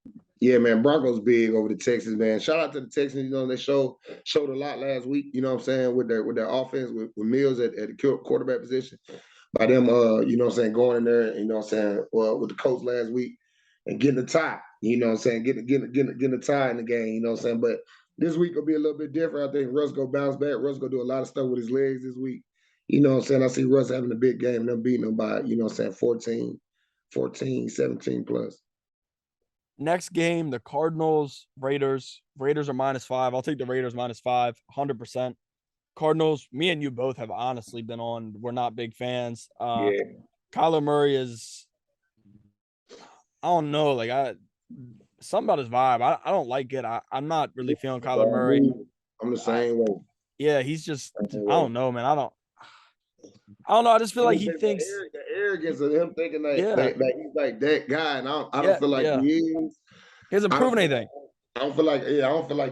Yeah, man, Broncos big over the Texans, man. Shout out to the Texans. You know, they showed a lot last week. You know what I'm saying, with their offense, with Mills at the quarterback position. By them, you know what I'm saying, going in there, you know what I'm saying, with the coach last week and getting the tie. You know what I'm saying, getting the tie in the game. You know what I'm saying, but this week will be a little bit different. I think Russ go bounce back. Russ go do a lot of stuff with his legs this week. You know what I'm saying. I see Russ having a big game and them beating them by, you know what I'm saying, 14, 17 plus. Next game, the Cardinals, Raiders. Raiders are -5. I'll take the Raiders -5, 100%. Cardinals, me and you both have honestly been on. We're not big fans. Kyler Murray is, I don't know, like something about his vibe. I don't like it. I'm not really feeling Kyler Murray. I'm the same way. Yeah, he's just, I don't know, man. I don't know. I just feel like he thinks the arrogance of him thinking like he's like that guy, and I don't feel like he is. He hasn't proven anything. I don't feel like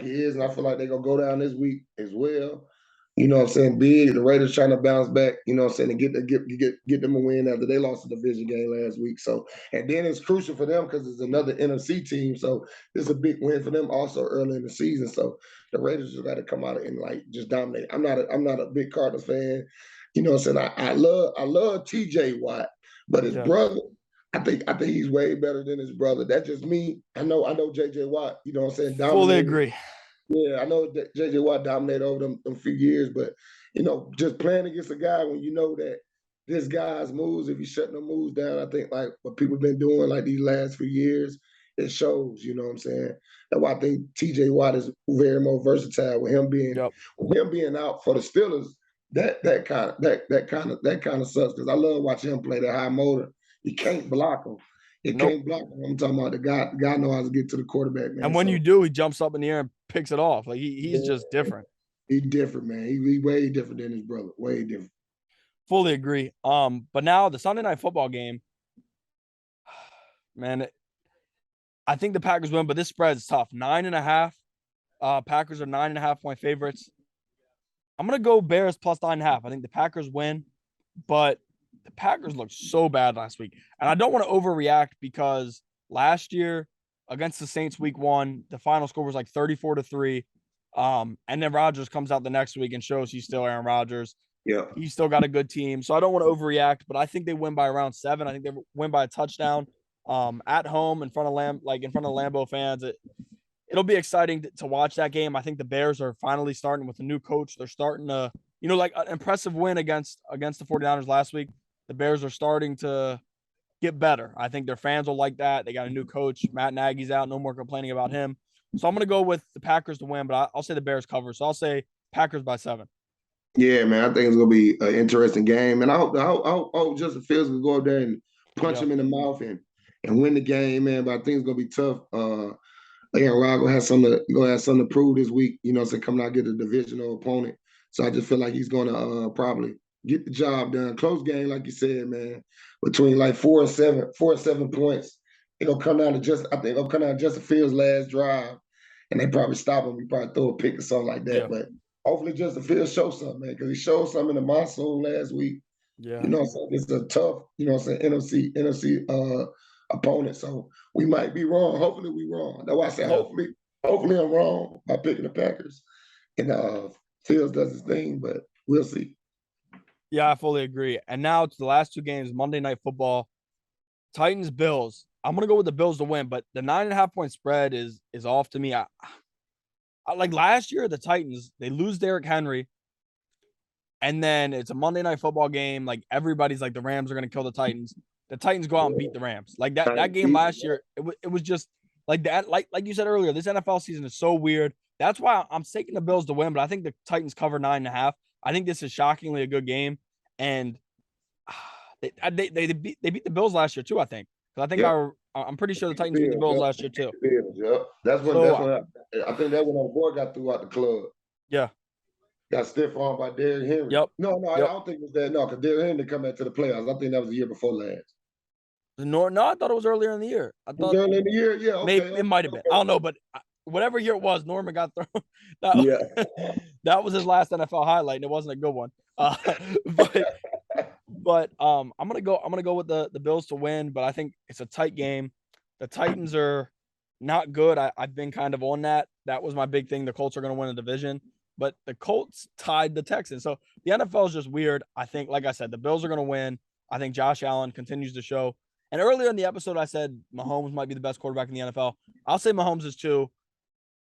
he is, and I feel like they're gonna go down this week as well. You know what I'm saying? Big. The Raiders trying to bounce back, you know what I'm saying, and get them a win after they lost the division game last week. So, and then it's crucial for them because it's another NFC team. So it's a big win for them also early in the season. So the Raiders just got to come out and like just dominate. I'm not a big Cardinals fan. You know what I'm saying? I love TJ Watt, but his Yeah, brother, I think he's way better than his brother. That's just me. I know JJ Watt, you know what I'm saying, fully dominated. agree. Yeah, I know that JJ Watt dominated over them few years, but just playing against a guy when you know that this guy's moves, if you shut them moves down, I think like what people been doing like these last few years, it shows, you know what I'm saying? That's why I think TJ Watt is very more versatile Yep. with him being out for the Steelers. That kind of sucks because I love watching him play that high motor. You can't block him. You Nope. can't block him. I'm talking about the guy knows how to get to the quarterback, man. And when you So do, he jumps up in the air and picks it off. Like he's yeah, just different. he different, man. He way different than his brother. Way different. Fully agree. But now the Sunday night football game, man, I think the Packers win, but this spread is tough. 9.5. Packers are 9.5-point favorites. I'm gonna go Bears plus 9.5. I think the Packers win, but the Packers looked so bad last week. And I don't want to overreact because last year against the Saints week 1, the final score was like 34-3. And then Rodgers comes out the next week and shows he's still Aaron Rodgers. Yeah. He's still got a good team. So I don't want to overreact, but I think they win by around 7. I think they win by a touchdown. At home in front of Lambeau fans. It'll be exciting to watch that game. I think the Bears are finally starting with a new coach. They're starting to, like an impressive win against the 49ers last week. The Bears are starting to get better. I think their fans will like that. They got a new coach. Matt Nagy's out. No more complaining about him. So I'm going to go with the Packers to win, but I'll say the Bears cover. So I'll say Packers by 7. Yeah, man. I think it's gonna be an interesting game, and I hope Justin Fields can go up there and punch Yep. him in the mouth and win the game, man. But I think it's gonna be tough. Aaron Rodgers gonna have something to prove this week. You know, so coming out get a divisional opponent. So I just feel like he's gonna probably get the job done. Close game, like you said, man. Between like 4 and 7 points. It'll come down to Justin Fields' last drive, and they probably stop him. He probably throw a pick or something like that. Yeah. But hopefully Justin Fields shows something, man, because he showed something in the monsoon last week. Yeah. You know, so it's a tough, NFC opponent. So we might be wrong. Hopefully we wrong. That's why I say Yeah. hopefully I'm wrong by picking the Packers. And Fields does his thing, but we'll see. Yeah, I fully agree. And now to the last 2 games, Monday Night Football, Titans, Bills. I'm gonna go with the Bills to win, but the 9.5-point spread is off to me. I like last year, the Titans, they lose Derrick Henry, and then it's a Monday Night Football game. Like everybody's like the Rams are gonna kill the Titans. The Titans go out and beat the Rams. Like that game last year, it was just like that. Like you said earlier, this NFL season is so weird. That's why I'm taking the Bills to win, but I think the Titans cover 9.5. I think this is shockingly a good game, and they beat the Bills last year too. I think because I think Yep. I'm pretty sure the Titans beat the Bills last year too. Yep. That's when So I think that when our boy got threw out the club. yeah, Got stiff armed by Derrick Henry. yep, No, I yep. don't think it was that. No, because Derrick Henry come back to the playoffs. I think that was the year before last. No, I thought it was earlier in the year. I Was thought early in the year? Yeah, maybe okay. it might have been. I don't know, but whatever year it was, Norman got thrown. That, Yeah. that was his last NFL highlight, and it wasn't a good one. But I'm gonna go with the Bills to win, but I think it's a tight game. The Titans are not good. I've been kind of on that. That was my big thing. The Colts are gonna win a division, but the Colts tied the Texans. So the NFL is just weird. I think, like I said, the Bills are gonna win. I think Josh Allen continues to show. And earlier in the episode, I said Mahomes might be the best quarterback in the NFL. I'll say Mahomes is 2.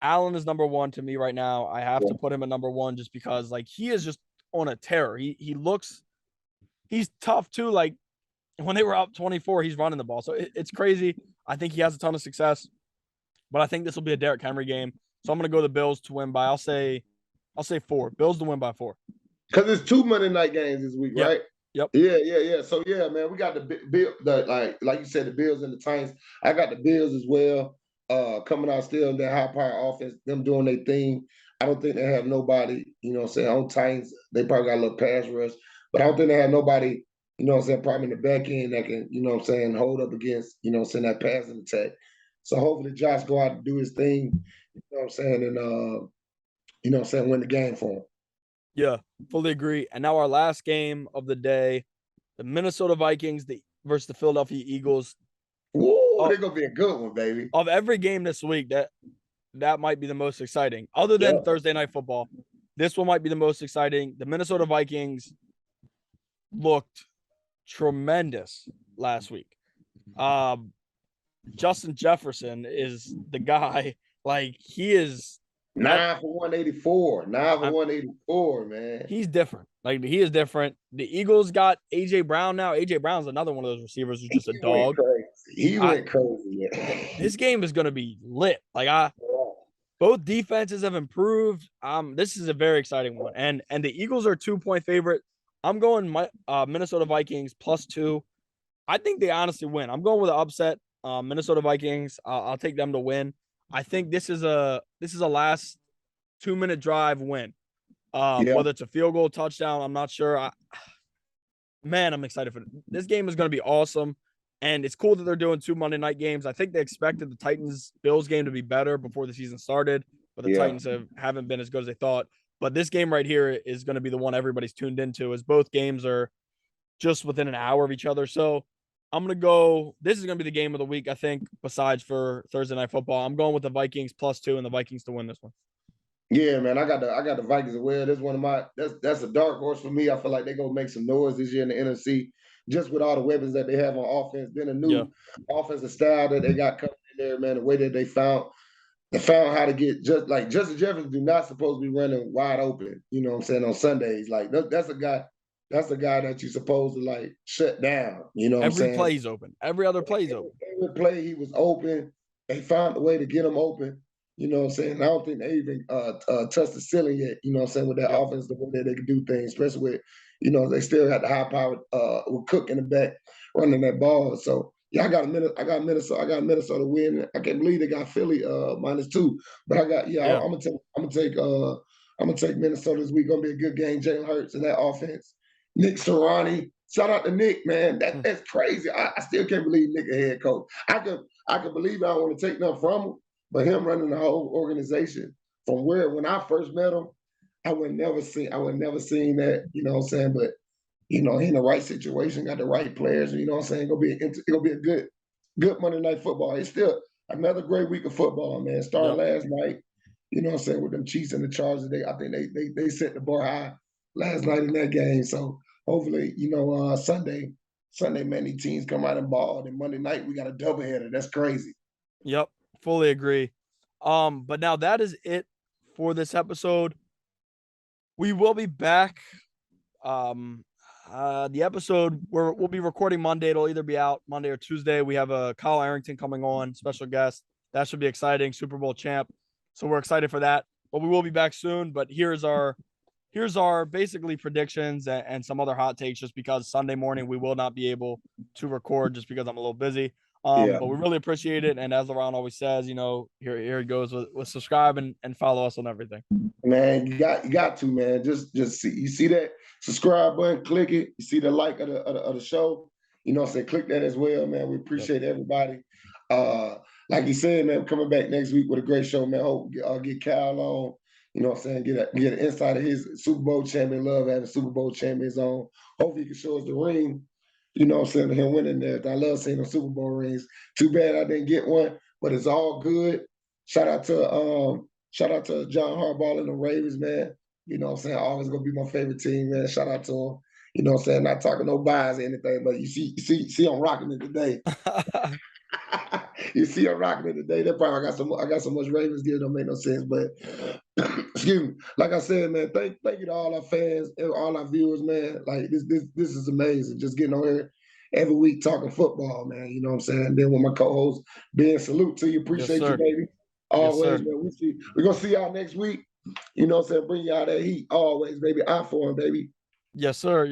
Allen is number 1 to me right now. I have to put him at number 1 just because like he is just on a tear. He's tough too. Like when they were up 24, he's running the ball. So it's crazy. I think he has a ton of success, but I think this will be a Derrick Henry game. So I'm going to go the Bills to win by, I'll say 4. Bills to win by 4. Because it's 2 Monday night games this week, Yep. right? Yep. Yeah. So yeah, man, we got the Bill, like you said, the Bills and the Titans. I got the Bills as well. Coming out still in their high power offense, them doing their thing. I don't think they have nobody, you know what I'm saying, on Titans. They probably got a little pass rush, but I don't think they have nobody, you know what I'm saying, probably in the back end that can, you know what I'm saying, hold up against, you know what I'm saying, that passing attack. So hopefully Josh go out and do his thing, you know what I'm saying, and you know what I'm saying, win the game for him. Yeah, fully agree. And now our last game of the day, the Minnesota Vikings versus the Philadelphia Eagles. Woo, Of, they're gonna be a good one, baby. of every game this week, that might be the most exciting. Other than Yeah. Thursday Night Football, this one might be the most exciting. The Minnesota Vikings looked tremendous last week. Justin Jefferson is the guy. Like he is 9 for 184. 9 for 184, man. He's different. Like he is different. The Eagles got AJ Brown now. AJ Brown's another one of those receivers who's just a dog. He went crazy. This game is going to be lit. Both defenses have improved. This is a very exciting one. And the Eagles are 2-point favorite. I'm going Minnesota Vikings +2. I think they honestly win. I'm going with an upset. Minnesota Vikings. I'll take them to win. I think this is a last 2-minute drive win. Whether it's a field goal, touchdown, I'm not sure. I'm excited for it. This game is going to be awesome. And it's cool that they're doing 2 Monday night games. I think they expected the Titans-Bills game to be better before the season started, but the Titans haven't been as good as they thought. But this game right here is going to be the one everybody's tuned into, as both games are just within an hour of each other. So I'm going to go – this is going to be the game of the week, I think, besides for Thursday Night Football. I'm going with the Vikings +2 and the Vikings to win this one. Yeah, man, I got the Vikings as well. That's one of my that's a dark horse for me. I feel like they're gonna make some noise this year in the NFC, just with all the weapons that they have on offense. Then a new offensive style that they got coming in there, man. The way that they found how to get Justin Jefferson do not supposed to be running wide open. You know what I'm saying, on Sundays. Like that's a guy that you're supposed to like shut down. You know what I'm saying? Every play's open. Every other play's open. Every play he was open. They found a way to get him open. You know what I'm saying? I don't think they even touched the ceiling yet, you know what I'm saying, with that offense, the way that they can do things, especially with, they still got the high power with Cook in the back running that ball. So I got Minnesota winning. I can't believe they got Philly -2. But I'm gonna take Minnesota this week. Gonna be a good game. Jalen Hurts and that offense. Nick Sirianni. Shout out to Nick, man. That's crazy. I still can't believe Nick a head coach. I could believe I don't want to take nothing from him. But him running the whole organization from when I first met him, I would never seen that, you know what I'm saying? But, he in the right situation, got the right players, you know what I'm saying? It's gonna be a good Monday Night Football. It's still another great week of football, man. Started last night, you know what I'm saying, with them Chiefs and the Chargers. I think they set the bar high last night in that game. So hopefully, Sunday, man, these teams come out and ball. And Monday night we got a doubleheader. That's crazy. Yep. Fully agree. But now that is it for this episode. We will be back. The episode we'll be recording Monday. It'll either be out Monday or Tuesday. We have a Kyle Arrington coming on, special guest. That should be exciting. Super Bowl champ. So we're excited for that. But we will be back soon. But here's our basically predictions and some other hot takes, just because Sunday morning we will not be able to record just because I'm a little busy. But we really appreciate it. And as LaRon always says, here he goes with subscribe and follow us on everything. Man, you got to, man. Just see that subscribe button, click it. You see the like of the show. You know what I'm saying? Click that as well, man. We appreciate everybody. Like you said, man, coming back next week with a great show, man. Hope get Cal on. You know what I'm saying? Get an insight of his Super Bowl champion. Love having Super Bowl champions on. Hopefully he can show us the ring. You know what I'm saying? Him winning there. I love seeing the Super Bowl rings. Too bad I didn't get one, but it's all good. Shout out to John Harbaugh and the Ravens, man. You know what I'm saying? Always gonna be my favorite team, man. Shout out to him. You know what I'm saying? Not talking no bias or anything, but you see I'm rocking it today. You see I'm rocking it today. That probably I got so much Ravens gear, don't make no sense. But excuse me. Like I said, man, thank you to all our fans and all our viewers, man. Like this is amazing. Just getting on here every week talking football, man. You know what I'm saying? And then with my co-host, Ben, salute to you. Appreciate you, baby. Always, man. We're gonna see y'all next week. You know what I'm saying? Bring y'all that heat always, baby. I for him, baby. Yes, sir.